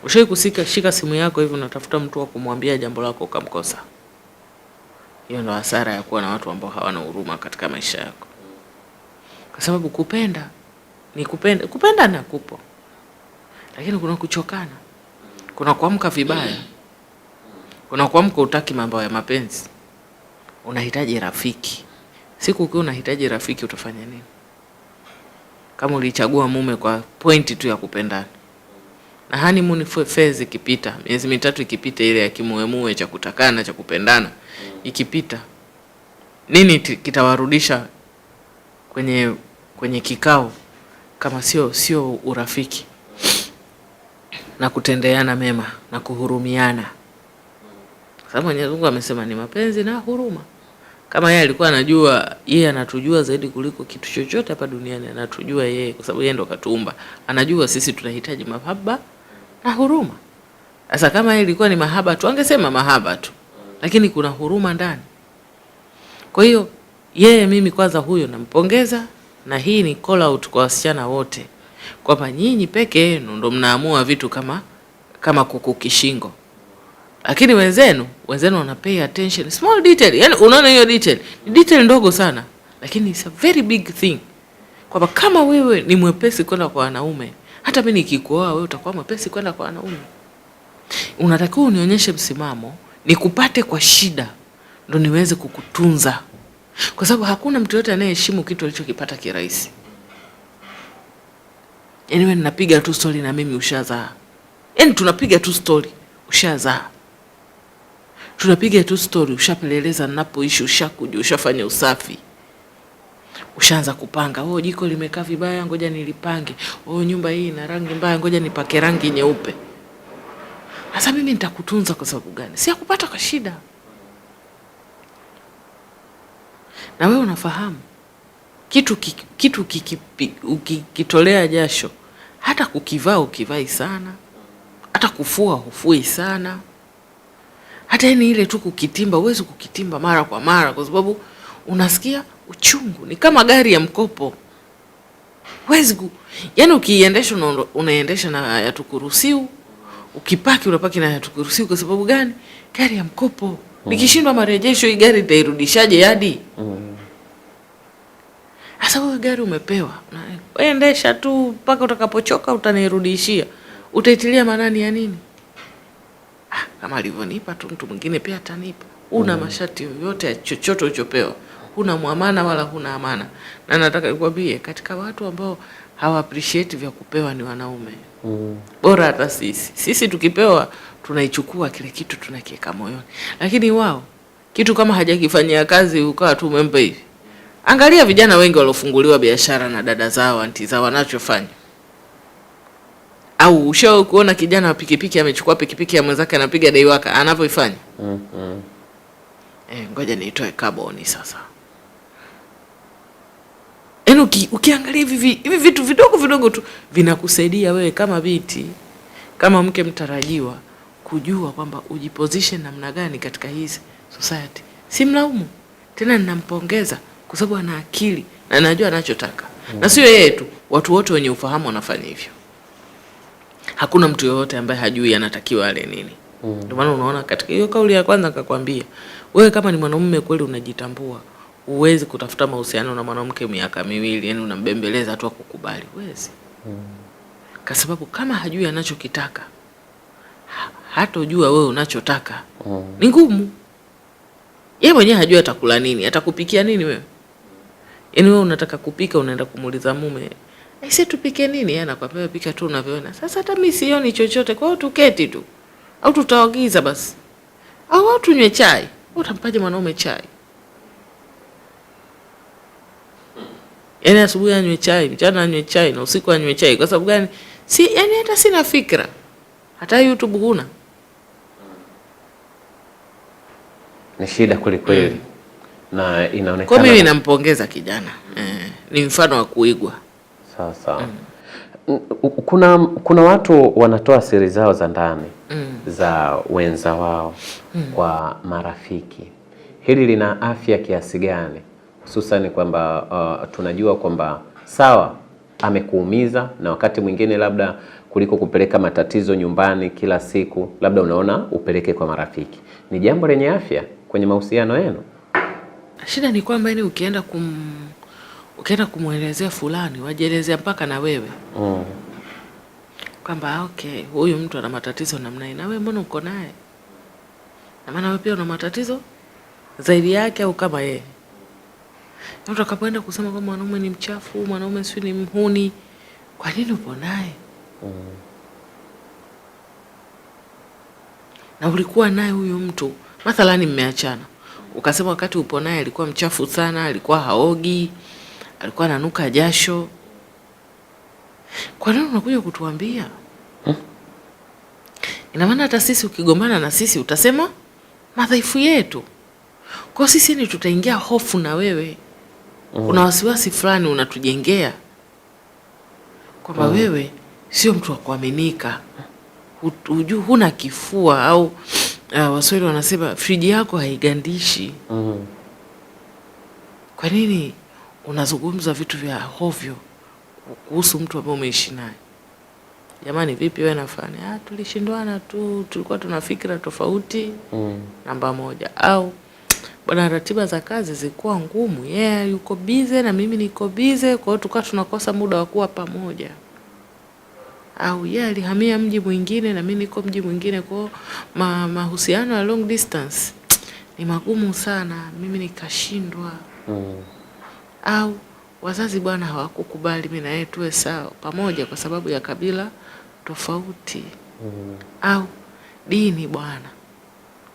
Ushawahi shika simu yako hivi unatafuta mtu wa kumwambia jambo lako ukamkosa? Hiyo ndo hasara ya kuwa na watu ambao hawana huruma katika maisha yako. Kwa sababu kupenda ni kupenda na kupo. Lakini kuna kuchokana. Kuna kuamka vibaya. Kuna kuamka utaki mambo ya mapenzi. Unahitaji rafiki. Siku ukiwa unahitaji rafiki utafanya nini? Kama ulichagua mume kwa pointi tu ya kupendana. Na honeymoon phase ikipita, miezi 3 ikipita, ile ya kimuemue cha kutakana cha kupendana ikipita, nini kitawarudisha kwenye kikao kama sio urafiki na kutendeana mema na kuhurumiana? Sababu Mwenyezi Mungu amesema ni mapenzi na huruma. Kama yeye alikuwa anajua, yeye anatujua zaidi kuliko kitu chochote hapa duniani, anatujua yeye kwa sababu yeye ndo katuumba. Anajua sisi tunahitaji mahaba na huruma. Sasa kama yeye ilikuwa ni mahaba tu, angesema mahaba tu. Lakini kuna huruma ndani. Kwa hiyo yeye, mimi kwanza huyo nampongeza, na hii ni call out kwa wasichana wote. Kwamba nyinyi peke yenu ndo mnaamua vitu kama kuku kishingo. Lakini wenzenu wana pay attention small detail. Yaani unaona hiyo detail ni detail ndogo sana, lakini it's a very big thing. Kwamba kama wewe ni mwepesi kwenda kwa wanaume, hata mimi nikikuoa wewe utakuwa mwepesi kwenda kwa wanaume. Unatakiwa unionyeshe msimamo, nikupate kwa shida ndo niweze kukutunza. Kwa sababu hakuna mtu yote anayeheshimu kitu alichokipata kirahisi. Yaani wewe ninapiga tu story na mimi ushazaa. Yaani tunapiga tu story ushazaa. Tunapiga tu story ushapeleleza ninapoishi, ushakuja, ushafanya usafi. Ushaanza kupanga, jiko limekaa vibaya, ngoja nilipange. Nyumba hii ina rangi mbaya, ngoja nipake rangi nyeupe. Sasa mimi nitakutunza kwa sababu gani? Si yakupata kwa shida. Na wewe unafahamu kitu ukitolea jasho, hata kukivaa ukivai sana, hata kufua hufui sana. Hata ile tu kukitimba, uwezi kukitimba mara kwa mara kwa sababu unasikia uchungu. Ni kama gari ya mkopo. Yaani ukiiendesha unaendesha na yatukuruhusiu, ukipaki unapaki na yatukuruhusiu. Kwa sababu gani? Gari ya mkopo. Nikishindwa marejesho hii gari itairudishaje yadi? Sasa wewe gari umepewa, endesha tu mpaka utakapochoka utanirudishia. Utaitilia maanani ya nini? Kama alivyonipa tu mtu mwingine pia atanipa. una mashati yoyote ya chochote ulichopewa, huna muamana wala huna amana. Na nataka nikwambie katika watu ambao hawa appreciate vya kupewa ni wanaume. Bora hata sisi tukipewa tunaichukua kile kitu tunakiweka moyoni, lakini wao kitu kama hajakifanyia kazi ukawa tu umempa hivi. Angalia vijana wengi waliofunguliwa biashara na dada zao, anti zao wanachofanya. Au ushao kuona kijana wa pikipiki amechukua pikipiki ya mwenzake anapiga daiwaka anavyoifanya? Ngoja niitoe kaboni sasa. Ukiangalia hivi vitu vidogo tu vinakusaidia wewe kama binti, kama mke mtarajiwa kujua kwamba ujiposition namna gani katika hizi society. Simlaumu tena, ninampongeza kwa sababu ana akili na anajua anachotaka. Na sio yeye tu, watu wote wenye ufahamu wanafanya hivyo. Hakuna mtu yoyote ambaye hajui anatakiwa ale nini. Ndio maana unaona katika hiyo kauli ya kwanza nikakwambia, wewe kama ni mwanamume kweli unajitambua, uwezi kutafuta mahusiano na mwanamke miaka 2, yani unambembeleza tu akukubali. Uwezi. Kwa sababu kama hajui anachokitaka, hatojua wewe unachotaka. Ni ngumu. Yeye mwenyewe hajui atakula nini, atakupikia nini wewe? Yaani wewe unataka kupika, unaenda kumuuliza mume, "Sisi tupike nini?" Yeye anakwambia pika tu unavyoona. Sasa hata mimi sioni chochote, kwa hiyo tuketi tu. Au tutaagiza basi. Au tunywe chai. Utampaje mwanaume chai? Yaani asubuhi anywe chai, mchana anywe chai na usiku anywe chai. Kwa sababu gani? Yaani hata sina fikra. Hata YouTube huna. Ni shida kweli. Na inaonekana kwa mimi nampongeza kijana. Ni mfano wa kuigwa. Sawa. Kuna watu wanatoa siri zao za ndani za wenza wao kwa marafiki. Hili lina afya kiasi gani? Hususan kwamba tunajua kwamba sawa amekuumiza, na wakati mwingine labda kuliko kupeleka matatizo nyumbani kila siku, labda unaona upeleke kwa marafiki. Ni jambo lenye afya kwenye mahusiano yenu? Shida ni kwamba yani ukienda kumuelezea fulani, wajielezea mpaka na wewe. Kwamba okay, huyu mtu ana matatizo namna hii, na wewe mbona uko naye? Na maana wewe pia una matatizo zaidi yake au kama yeye. Na utakapoenda kusema kwamba mwanaume ni mchafu, mwanaume si ni mhuni, kwa nini upo naye? Na ulikuwa naye huyu mtu, mathalani mmeachana. Ukasema wakati upo naye alikuwa mchafu sana, alikuwa haogi, alikuwa ananuka jasho. Kwa nini unakuja kutuambia? Ina maana hata sisi ukigombana na sisi utasema madhaifu yetu. Kwa sisi ni tutaingia hofu na wewe. Kuna wasiwasi fulani unatujengea kwamba wewe sio mtu wa kuaminika. Huna kifua, au Waswahili wanasema friji yako haigandishi. Kwa nini unazungumza vitu vya hovyo kuhusu mtu ambaye umeishi naye? Jamani, vipi wewe nafanya? Tulishindwana tu, tulikuwa tuna fikra tofauti. Namba 1. Au bwana, ratiba za kazi zilikuwa ngumu, yeye yuko busy na mimi niko busy, kwa hiyo tukawa tunakosa muda wa kuwa pamoja. Au yeye alihamia mji mwingine na mimi niko mji mwingine, kwa mahusiano ya long distance ni magumu sana, mimi nikashindwa. Au wazazi bwana hawakukubali mimi na yeye tuwe sawa pamoja kwa sababu ya kabila tofauti. Au dini bwana,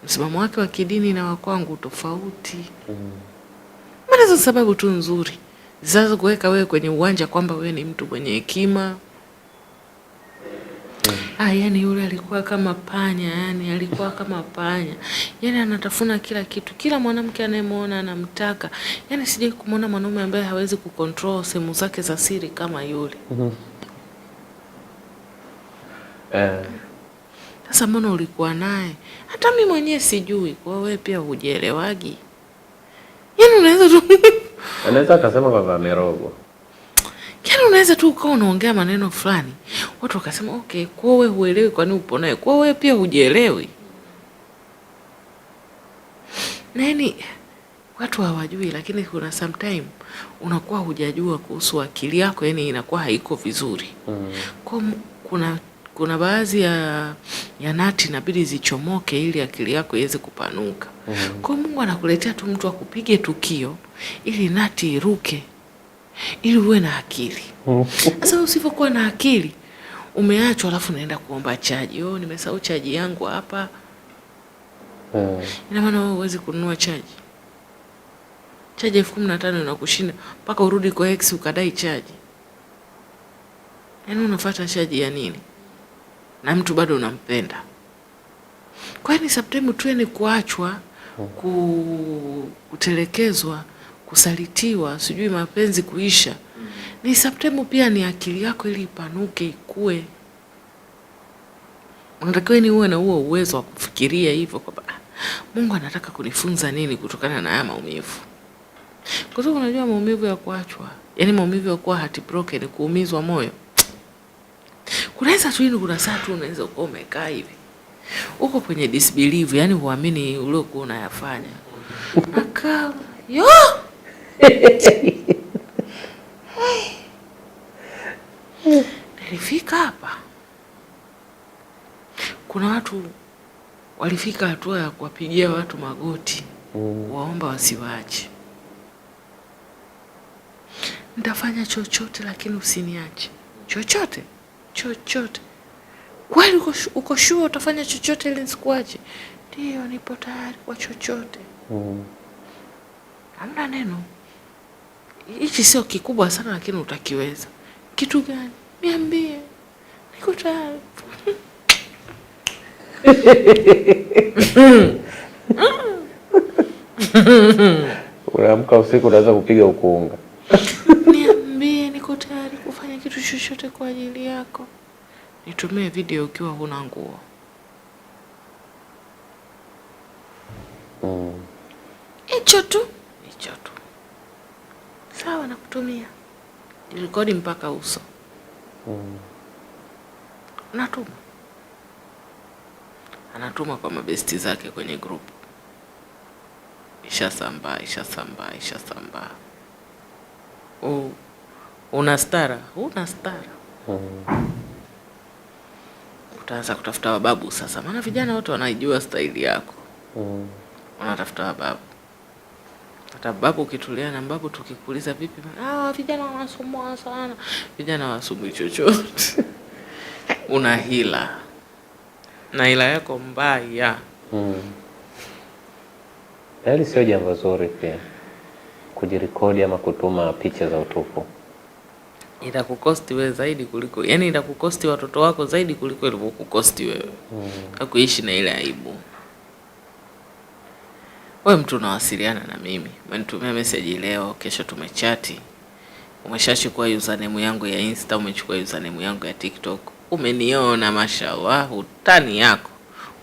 msimamo wake wa kidini na wa kwangu tofauti. Maana hizo sababu tu nzuri zinazo kuweka wewe kwenye uwanja kwamba wewe ni mtu mwenye hekima. Yani yule alikuwa kama panya, yani alikuwa kama panya. Yani anatafuna kila kitu. Kila mwanamke anayemuona anamtaka. Yani sije kumuona mwanaume ambaye hawezi kucontrol sehemu zake za siri kama yule. Sasa mbona ulikuwa naye? Hata mimi mwenyewe sijui, kwa wewe pia hujielewagi. Yani unaweza tu anaweza kusema kwamba amerogwa. Yaani unaweza tu ukawa unaongea maneno fulani, watu wakasema okay, kwa wewe huelewi kwa nini upo naye, kwa wewe pia hujielewi. Nani watu hawajui, lakini kuna sometime unakuwa hujajua kuhusu akili yako, yani inakuwa haiko vizuri. Kwa kuna baadhi ya ya nati inabidi zichomoke ili akili yako iweze kupanuka. Kwa Mungu anakuletea tu mtu akupige tukio ili nati iruke, ili uwe na akili. Sasa usipokuwa na akili, umeachwa alafu naenda kuomba chaji. Nimesahau chaji yangu hapa. Ina maana wewe huwezi kununua chaji. Chaji 15,000 inakushinda mpaka urudi kwa ex ukadai chaji. Yaani unafuata chaji ya nini? Na mtu bado unampenda. Kwani sometimes tu ni kuachwa, kutelekezwa, kusalitiwa, sijui mapenzi kuisha. Ni sometimes pia ni akili yako ili ipanuke, ikue. Unatakiwa ni uwe na huo uwezo wa kufikiria hivyo kwamba Mungu anataka kunifunza nini kutokana na haya maumivu. Kwa sababu unajua maumivu ya kuachwa, yani maumivu ya kuwa heartbroken, kuumizwa moyo. Kunaweza tu kuna saa tu unaweza kuwa umekaa hivi. Uko kwenye disbelief, yani huamini uliokuwa unayafanya. Aka yo. Nilifika hapa. Kuna watu walifika hatua ya kuwapigia watu magoti, waomba wasiwaache. Nitafanya chochote lakini usiniache. Chochote. Kwani uko sure utafanya chochote ili nisikuache? Ndio, nipo tayari kwa chochote. Hamna neno. Hichi sio kikubwa sana lakini utakiweza. Kitu gani? Niambie. Niko tayari. Unaamka usiku unaweza kupiga ukunga. Niambie, niko tayari kufanya kitu chochote kwa ajili yako. Nitumie video ukiwa huna nguo. Hicho tu. Sawa, nakutumia. Nirekodi mpaka uso. Natuma. Anatuma kwa mabesti zake kwenye group. Ishasambaa. Una stara. Utaanza kutafuta wababu sasa. Maana vijana wote wanaijua staili yako. Wanatafuta wababu. Hata babu ukitulia na babu tukikuuliza vipi? Vijana wanasumbua sana. Vijana wasumbui chochote. Una hila. Na hila yako mbaya. Hili sio jambo zuri pia. Kujirekodi ama kutuma picha za utupu. Itakukosti wewe zaidi kuliko, yani itakukosti watoto wako zaidi kuliko ilivyokukosti wewe. Hakuishi na ile aibu. Wewe mtu unawasiliana na mimi, umenitumia message leo, kesho tumechati. Umeshachukua username yangu ya Insta, umechukua username yangu ya TikTok. Umeniona mashallah, utani yako.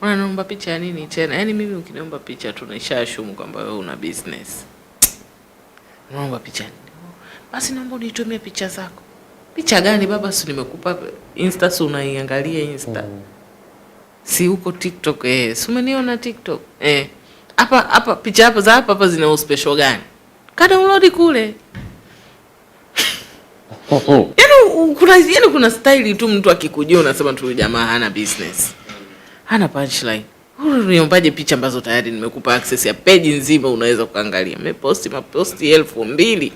Unaniomba picha ya nini tena? Yaani mimi ukiniomba picha tu nishashumu kwamba wewe una business. Unaomba picha nini? Basi naomba unitumie picha zako. Picha gani baba? Si nimekupa Insta, si unaiangalia Insta. Si uko TikTok si umeniona TikTok? Hapa picha hapa za hapa zina special gani? Kada download kule. Yaani kuna style tu mtu akikujua unasema tu jamaa hana business. Hana punchline. Uniombaje picha ambazo tayari nimekupa access ya page nzima unaweza kuangalia. Maposti 2,000.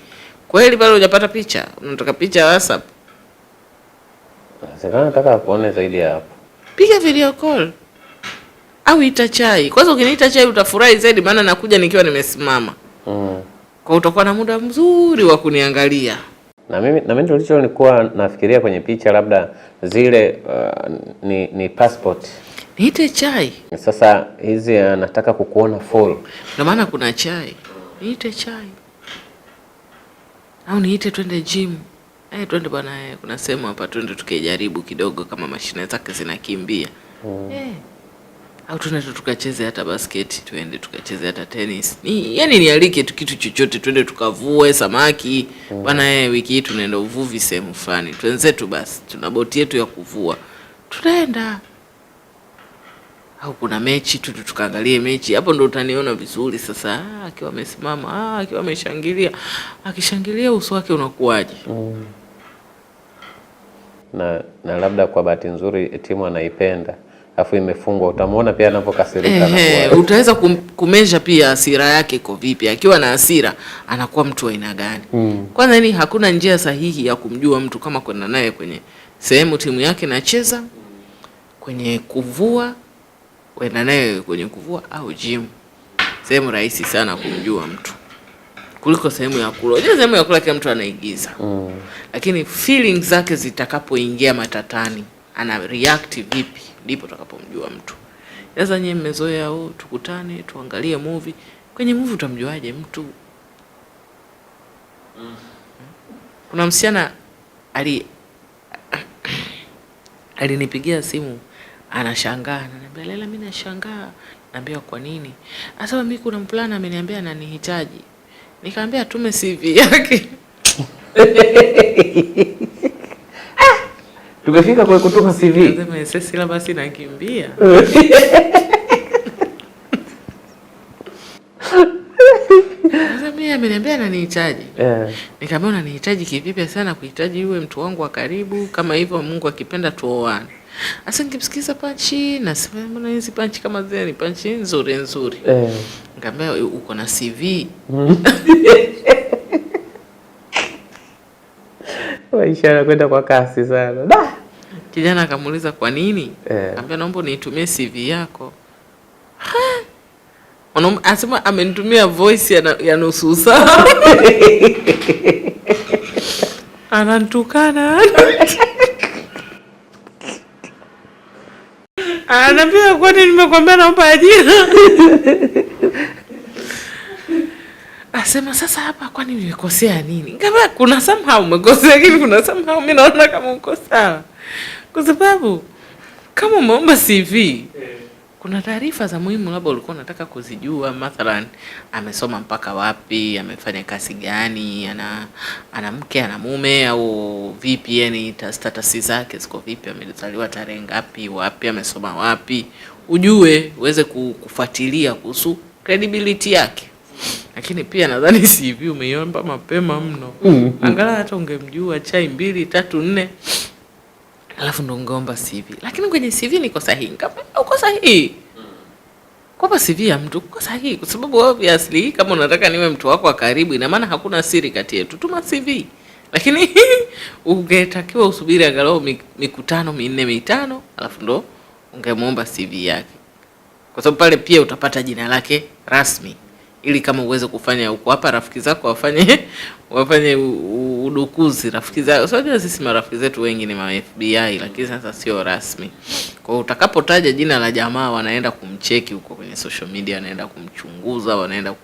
Kweli bado hujapata picha? Unataka picha ya WhatsApp? Sasa nataka kuona zaidi hapo. Piga video call. Au ita chai. Kwanza ukiniita chai utafurahi zaidi maana nakuja nikiwa nimesimama. Kwa utakuwa na muda mzuri wa kuniangalia. Na mimi nilikuwa nafikiria kwenye picha labda zile ni passport. Niite chai. Sasa hizi nataka kukuona full. Ndio maana kuna chai. Niite chai. Au niite twende gym. Twende bwana, kuna sehemu hapa twende tukijaribu kidogo kama mashine zake zinakimbia. Au tunataka tukacheze hata basket, twende tukacheze hata tennis. Yaani nialike tu kitu chochote, twende tukavue samaki. Bwana wiki hii tunaenda uvuvi sehemu fulani. Twenzetu basi, tuna boti yetu ya kuvua. Tunaenda. Au kuna mechi tu tukaangalie mechi. Hapo ndo utaniona vizuri sasa. Akiwa amesimama, akiwa ameshangilia. Akishangilia uso wake unakuaje? Na labda kwa bahati nzuri timu anaipenda. afu imefungwa, utamuona pia anapokasirika na utaweza kumeasure pia hasira yake iko vipi. Akiwa na hasira anakuwa mtu wa aina gani? Kwanza yani hakuna njia sahihi ya kumjua mtu kama kwenda naye kwenye sehemu timu yake inacheza, kwenye kuvua, kwenda naye kwenye kuvua au gym. Sehemu rahisi sana kumjua mtu kuliko sehemu ya kula. Unajua sehemu ya kula kila mtu anaigiza. Lakini feelings zake zitakapoingia matatani, ana react vipi, ndipo utakapomjua mtu. Sasa nyinyi mmezoea tukutane, tuangalie movie. Kwenye movie utamjuaje mtu? Kuna msichana alinipigia simu, anashangaa, ananiambia Lela, mimi nashangaa. Naambia kwa nini? Asema mimi kuna mplana ameniambia ananihitaji. Nikamwambia tume CV yake. Tumefika kwa kutuma CV. Nasema sasa la basi nakimbia. Sasa mimi ameniambia ananihitaji. Nikamwambia unanihitaji kivipi sana? Kuhitaji yule mtu wangu wa karibu, kama hivyo Mungu akipenda tuoane. Asa nikimsikiza panchi na sema mbona hizi panchi kama zile ni panchi nzuri. Nikamwambia uko na CV. Maisha yanakwenda kwa kasi sana. Da. Kijana akamuuliza kwa nini? Nikamwambia naomba niitumie CV yako. Anasema amenitumia voice ya nusu saa. Anantukana. Ananiambia kwani nimekwambia naomba ajira. Asema sasa hapa kwani nimekosea nini? Kama kuna somehow umekosea, lakini kuna somehow mimi naona kama uko sawa. Kwa sababu kama umeomba CV, kuna taarifa za muhimu labda ulikuwa unataka kuzijua, mathalan amesoma mpaka wapi, amefanya kazi gani, ana mke, ana mume au vipi, yani status zake ziko vipi, amezaliwa tarehe ngapi, wapi, amesoma wapi, ujue uweze kufuatilia kuhusu credibility yake. Lakini pia nadhani CV umeiomba mapema mno. Angalau hata ungemjua chai 2, 3, 4. Alafu ndo ungeomba CV. Lakini kwenye CV niko sahihi. Kama uko sahihi. Kwa CV ya mtu uko sahihi, kwa sababu obviously kama unataka niwe mtu wako wa karibu, ina maana hakuna siri kati yetu. Tuma CV. Lakini ungetakiwa usubiri angalau mikutano 4, 5, alafu ndo ungemuomba CV yake. Kwa sababu pale pia utapata jina lake rasmi. Ili kama uweze kufanya huko hapa rafiki zako wafanye udukuzi rafiki zako. Unajua sisi marafiki zetu wengi ni ma FBI, lakini sasa sio rasmi. Kwa hiyo utakapotaja jina la jamaa wanaenda kumcheki huko kwenye social media, wanaenda kumchunguza, wanaenda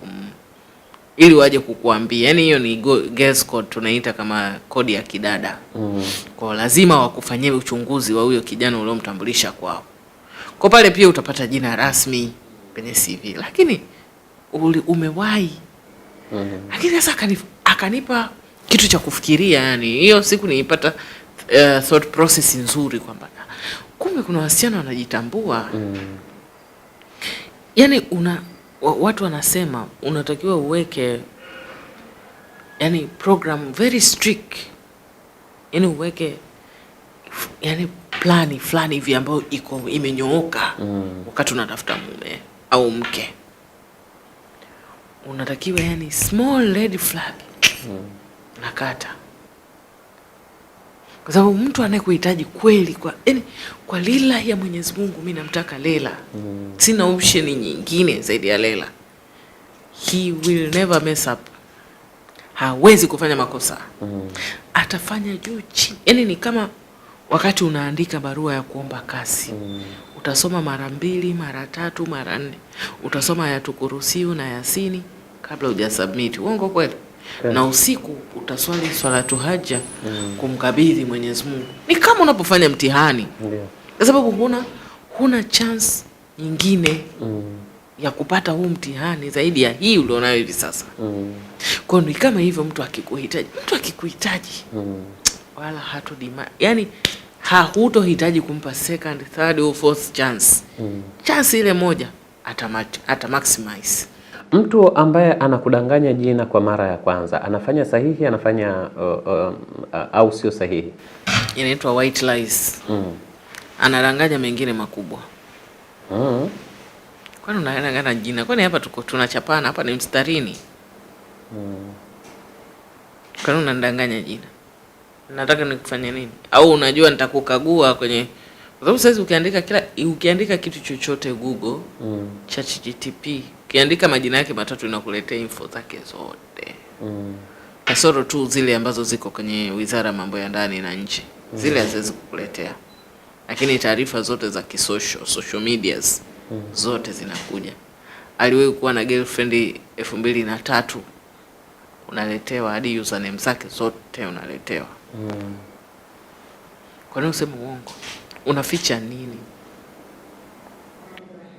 ili waje kukuambia. Yaani hiyo ni guess code, tunaita kama kodi ya kidada. Kwa lazima wakufanyie uchunguzi wa huyo kijana uliomtambulisha kwao. Kwa pale pia utapata jina rasmi kwenye CV. Lakini umewahi. Lakini sasa akanipa kitu cha kufikiria. Yani hiyo siku nilipata thought process nzuri kwamba kumbe kuna wasichana wanajitambua. Yani watu wanasema unatakiwa uweke yani program very strict. Yani uweke yani plani fulani hivi ambayo imenyooka wakati unatafuta mume au mke. Unatakiwa yani small red flag. Nakata. Kwa sababu mtu anayekuhitaji kweli kwa lila ya Mwenyezi Mungu, mimi namtaka Lela. Sina option nyingine zaidi ya Lela. He will never mess up. Hawezi kufanya makosa. Atafanya juu chini. Yani ni kama wakati unaandika barua ya kuomba kazi. Utasoma mara 2, mara 3, mara 4. Utasoma Ayatul Kursi na Yasini kabla hujasubmit. Uongo kweli? Na usiku utaswali swalatu haja kumkabidhi Mwenyezi Mungu. Ni kama unapofanya mtihani. Kwa sababu huna chance nyingine ya kupata huu mtihani zaidi ya hii ulionayo hivi sasa. Kwa hiyo kama hivyo mtu akikuhitaji wala yani hutohitaji kumpa second, third or fourth chance. Chance ile moja ata maximize. Mtu ambaye anakudanganya jina kwa mara ya kwanza anafanya sahihi, anafanya au sio sahihi? Inaitwa white lies. Anadanganya mengine makubwa. Kwani unangana jina? Kwani hapa tunachapana, hapa ni mstarini. Kwani unandanganya jina? Nataka nikufanye nini? Au unajua nitakukagua kwenye, kwa sababu sasa ukiandika kitu chochote Google, ChatGPT, ukiandika majina yake matatu inakuletea info zake zote. Kasoro tu zile ambazo ziko kwenye Wizara Mambo ya Ndani na Nje. Zile haziwezi kukuletea. Lakini taarifa zote za social medias zote zinakuja. Aliwahi kuwa na girlfriend 2003, unaletewa hadi username zake zote unaletewa. Kwa nini useme uongo? Unaficha nini?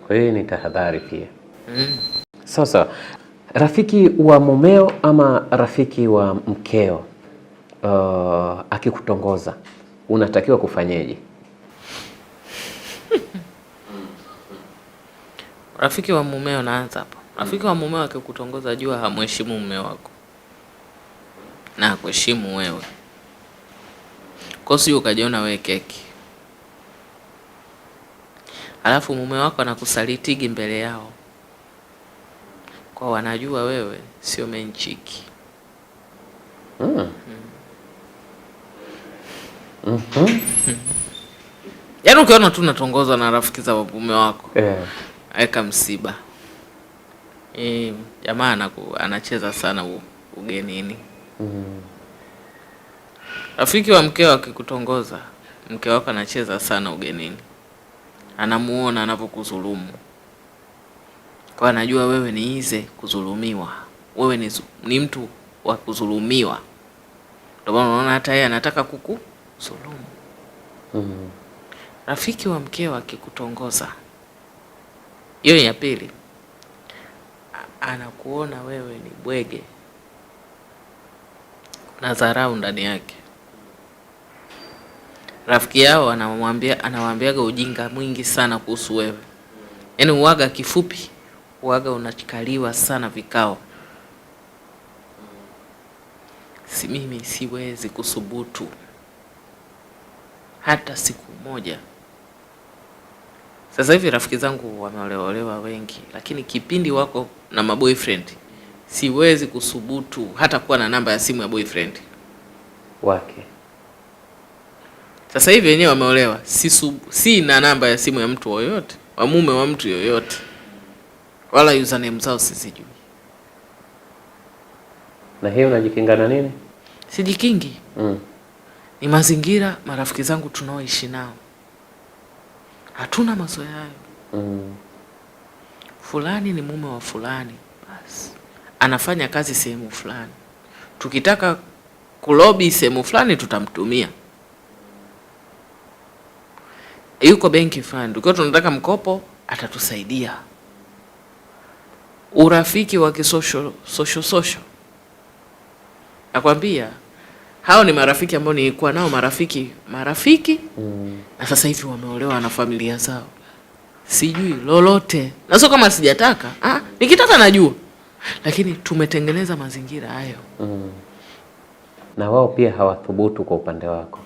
Kwa hiyo ni tahadhari pia. Sasa rafiki wa mumeo ama rafiki wa mkeo akikutongoza unatakiwa kufanyeje? Rafiki wa mumeo, naanza hapo. Rafiki wa mumeo akikutongoza, jua hamheshimu mume wako na hakuheshimu wewe. Kwa hiyo ukajiona wewe keki, alafu mume wako anakusalitigi mbele yao, kwa wanajua wewe sio menchiki. Yaani ukiona tu unatongozwa na rafiki za mume wako, aweka msiba. Jamaa anacheza sana ugenini. Rafiki wa mkeo akikutongoza, mke wako anacheza sana ugenini. Anamuona anapokudhulumu, kwa anajua wewe ni ize kudhulumiwa. Wewe ni mtu wa kudhulumiwa. Ndio maana unaona hata yeye anataka kukudhulumu. Rafiki wa mkeo akikutongoza, hiyo ya pili, anakuona wewe ni bwege na dharau ndani yake. Rafiki yao anawaambiaga ujinga mwingi sana kuhusu wewe. Yaani uwaga kifupi, uwaga unachikaliwa sana vikao. Mimi siwezi kusubutu hata siku moja. Sasa hivi rafiki zangu wameolewa wengi, lakini kipindi wako na maboyfriend, siwezi kusubutu hata kuwa na namba ya simu ya boyfriend wake. Sasa hivi wenyewe wameolewa, si na namba ya simu ya mtu yoyote, wa mume wa mtu yoyote, wala username zao sizijui. Na hiyo unajikingana nini? Sijikingi. Ni mazingira marafiki zangu tunaoishi nao. Hatuna mazoea hayo. Fulani ni mume wa fulani, basi anafanya kazi sehemu fulani. Tukitaka kulobi sehemu fulani tutamtumia. Yuko benki fulani, tukiwa tunataka mkopo atatusaidia. Urafiki wa social. Nakwambia hao ni marafiki ambao nilikuwa nao marafiki. Na sasa hivi wameolewa na familia zao. Sijui lolote. Na sio kama sijataka. Nikitaka najua. Lakini tumetengeneza mazingira hayo. Na wao pia hawathubutu kwa upande wako.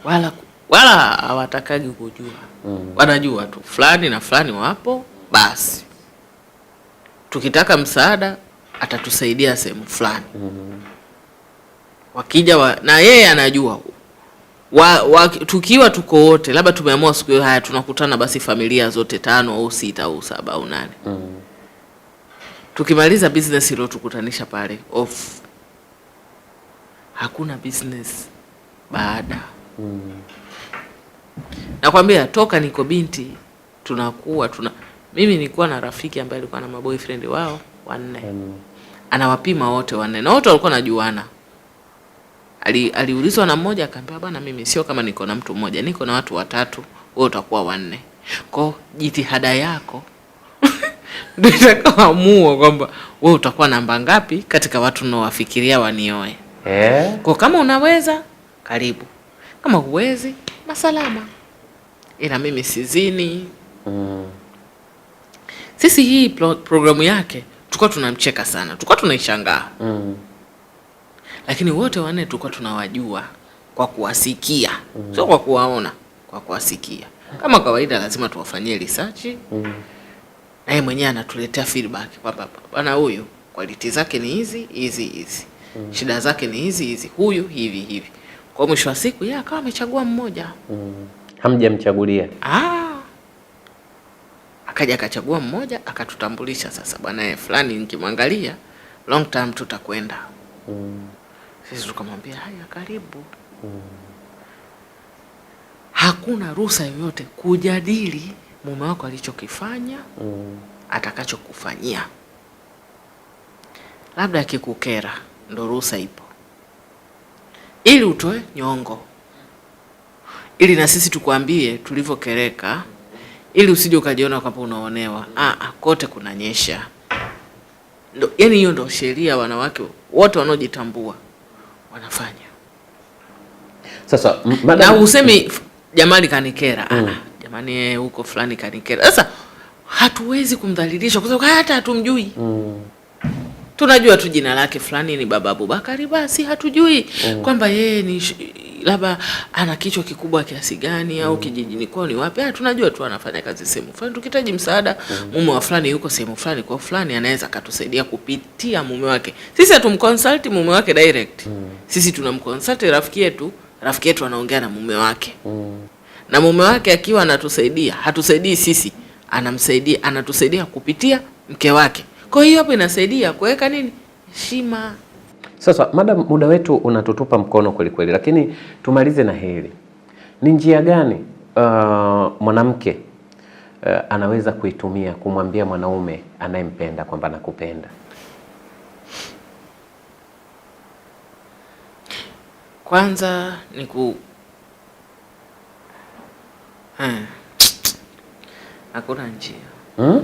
Wala hawatakagi kujua. Wanajua tu fulani na fulani wapo, basi. Tukitaka msaada atatusaidia sehemu fulani. Wakija na yeye anajua. Tukiwa tuko wote, labda tumeamua siku hiyo haya tunakutana basi familia zote 5 au 6 au 7 au 8. Tukimaliza business ile tukutanisha pale off. Hakuna business baada. Nakwambia toka niko binti mimi nilikuwa na rafiki ambaye alikuwa na maboyfriend wao 4. Anawapima wote 4 na wote walikuwa najuana. Aliulizwa na mmoja akaambia bwana, mimi sio kama niko na mtu mmoja, niko na watu 3, wewe utakuwa 4. Kwa jitihada yako ndio itakaoamua kwamba wewe utakuwa namba ngapi katika watu unaowafikiria wanioe. Kwa kama unaweza karibu, kama huwezi masalama. Ila mimi sizini. Sisi hii programu yake tulikuwa tunamcheka sana, tulikuwa tunaishangaa. Lakini wote 4 tulikuwa tunawajua kwa kuwasikia. Sio kwa kuwaona, kwa kuwasikia. Kama kawaida lazima tuwafanyie research. na yeye mwenyewe anatuletea feedback kwamba bwana huyu quality zake ni hizi, shida zake ni hizi, huyu hivi. Kwa mwisho wa siku yeye akawa amechagua mmoja. Hamjamchagulia? Akaja akachagua mmoja, akatutambulisha sasa, bwana fulani nikimwangalia long term tutakwenda. Sisi tukamwambia haya, karibu. Hakuna ruhusa yoyote kujadili mume wako alichokifanya, atakachokufanyia. Labda akikukera ndo ruhusa ipo, ili utoe nyongo, ili na sisi tukwambie tulivyokereka, ili usije ukajiona kwamba unaonewa. Kote kunanyesha. Yaani hiyo ndo sheria wanawake wote wanaojitambua wanafanya. Sasa na usemi jamani kanikera. Jamani huko fulani kanikera. Sasa hatuwezi kumdhalilisha kwa sababu hata hatumjui. Tunajua tu jina lake fulani ni Baba Abubakari, basi hatujui kwamba yeye ni labda ana kichwa kikubwa kiasi gani au kijijini kwao ni wapi. Tunajua tu anafanya kazi sehemu fulani. Tukihitaji msaada, mume wa fulani yuko sehemu fulani, kwa fulani anaweza katusaidia kupitia mume wake. Sisi hatumconsult mume wake direct. Sisi tunamconsult rafiki yetu anaongea na mume wake. Na mume wake akiwa anatusaidia, hatusaidii sisi, anatusaidia kupitia mke wake. Kwa hiyo hapo inasaidia kuweka nini? Heshima. Sasa madam, muda wetu unatutupa mkono kweli kweli, lakini tumalize na hili. Ni njia gani mwanamke anaweza kuitumia kumwambia mwanaume anayempenda kwamba nakupenda? Kwanza ni hakuna njia.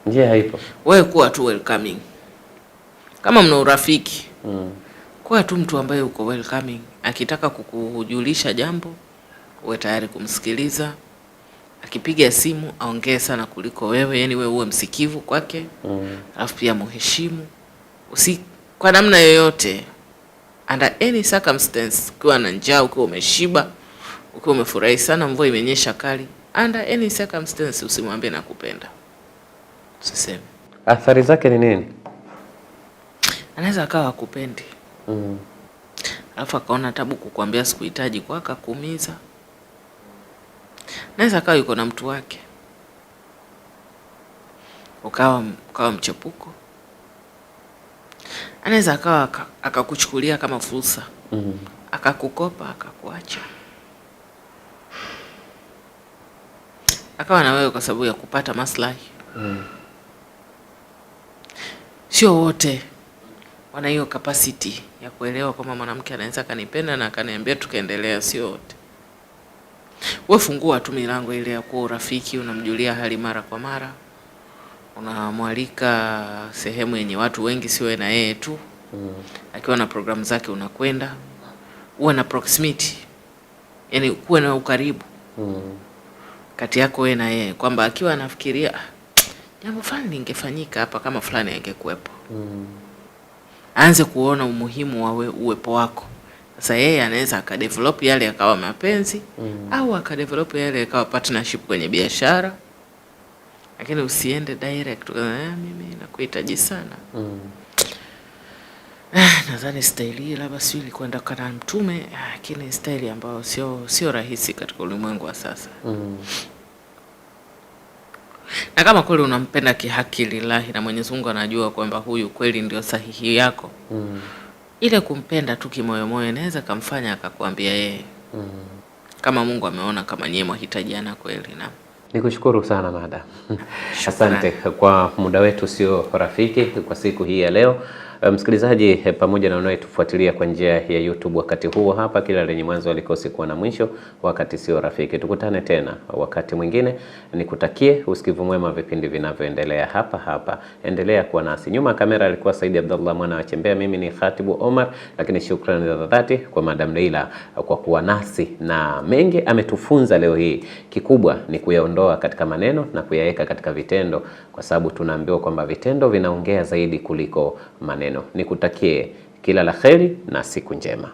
Njia haipo. Wewe kuwa tu welcoming. Kama mna urafiki, kuwa tu mtu ambaye uko welcoming. Akitaka kukujulisha jambo, uwe tayari kumsikiliza. Akipiga simu, aongee sana kuliko wewe, yani wewe uwe msikivu kwake. Alafu pia muheshimu. Kwa namna yoyote, under any circumstance, ukiwa na njaa, ukiwa umeshiba, ukiwa umefurahi sana, mvua imenyesha kali, under any circumstance usimwambie nakupenda. Usiseme. Athari zake ni nini? Anaweza akawa hakupendi. Alafu akaona tabu kukuambia sikuhitaji, kwa akakuumiza. Anaweza akawa yuko na mtu wake, ukawa mchepuko. Anaweza akawa akakuchukulia kama fursa, akakukopa, akakuacha, akawa na wewe kwa sababu ya kupata maslahi. Sio wote wana hiyo capacity ya kuelewa kwamba mwanamke anaweza kanipenda na akaniambia tukaendelea. Sio wote. Wewe fungua tu milango ile ya kuwa urafiki, unamjulia hali mara kwa mara, unamwalika sehemu yenye watu wengi, sio na yeye tu. Akiwa na programu zake unakwenda, uwe na proximity, yani kuwe na ukaribu kati yako wewe na yeye, kwamba akiwa anafikiria jambo fulani lingefanyika hapa kama fulani angekuepo, aanze kuona umuhimu wa uwepo wako. Sasa yeye anaweza akadevelop yale akawa mapenzi, au akadevelop yale akawa partnership kwenye biashara. Lakini usiende direct mimi nakuhitaji sana. Nadhani style hii labda sio ilikwenda kana Mtume, lakini style ambayo sio rahisi katika ulimwengu wa sasa. Na kama kweli unampenda kihaki lillahi na Mwenyezi Mungu anajua kwamba huyu kweli ndio sahihi yako, ile kumpenda tu kimoyo moyo inaweza kumfanya akakwambia yeye. Kama Mungu ameona kama nyinyi mhitajiana kweli. Na nikushukuru sana madam. Asante kwa muda wetu sio rafiki kwa siku hii ya leo. Msikilizaji pamoja na unayetufuatilia kwa njia ya YouTube, wakati huo hapa, kila lenye mwanzo alikosi kuwa na mwisho. Wakati sio rafiki, tukutane tena wakati mwingine. Nikutakie usikivu mwema vipindi vinavyoendelea hapa hapa. Endelea kuwa nasi. Nyuma kamera alikuwa Saidi Abdullah mwana wa Chembea, mimi ni Khatibu Omar, lakini shukrani za dhati kwa Madam Leila kwa kuwa nasi na mengi ametufunza leo hii. Kikubwa ni kuyaondoa katika maneno na kuyaweka katika vitendo, kwa sababu tunaambiwa kwamba vitendo vinaongea zaidi kuliko maneno. Nikutakie kila la kheri na siku njema.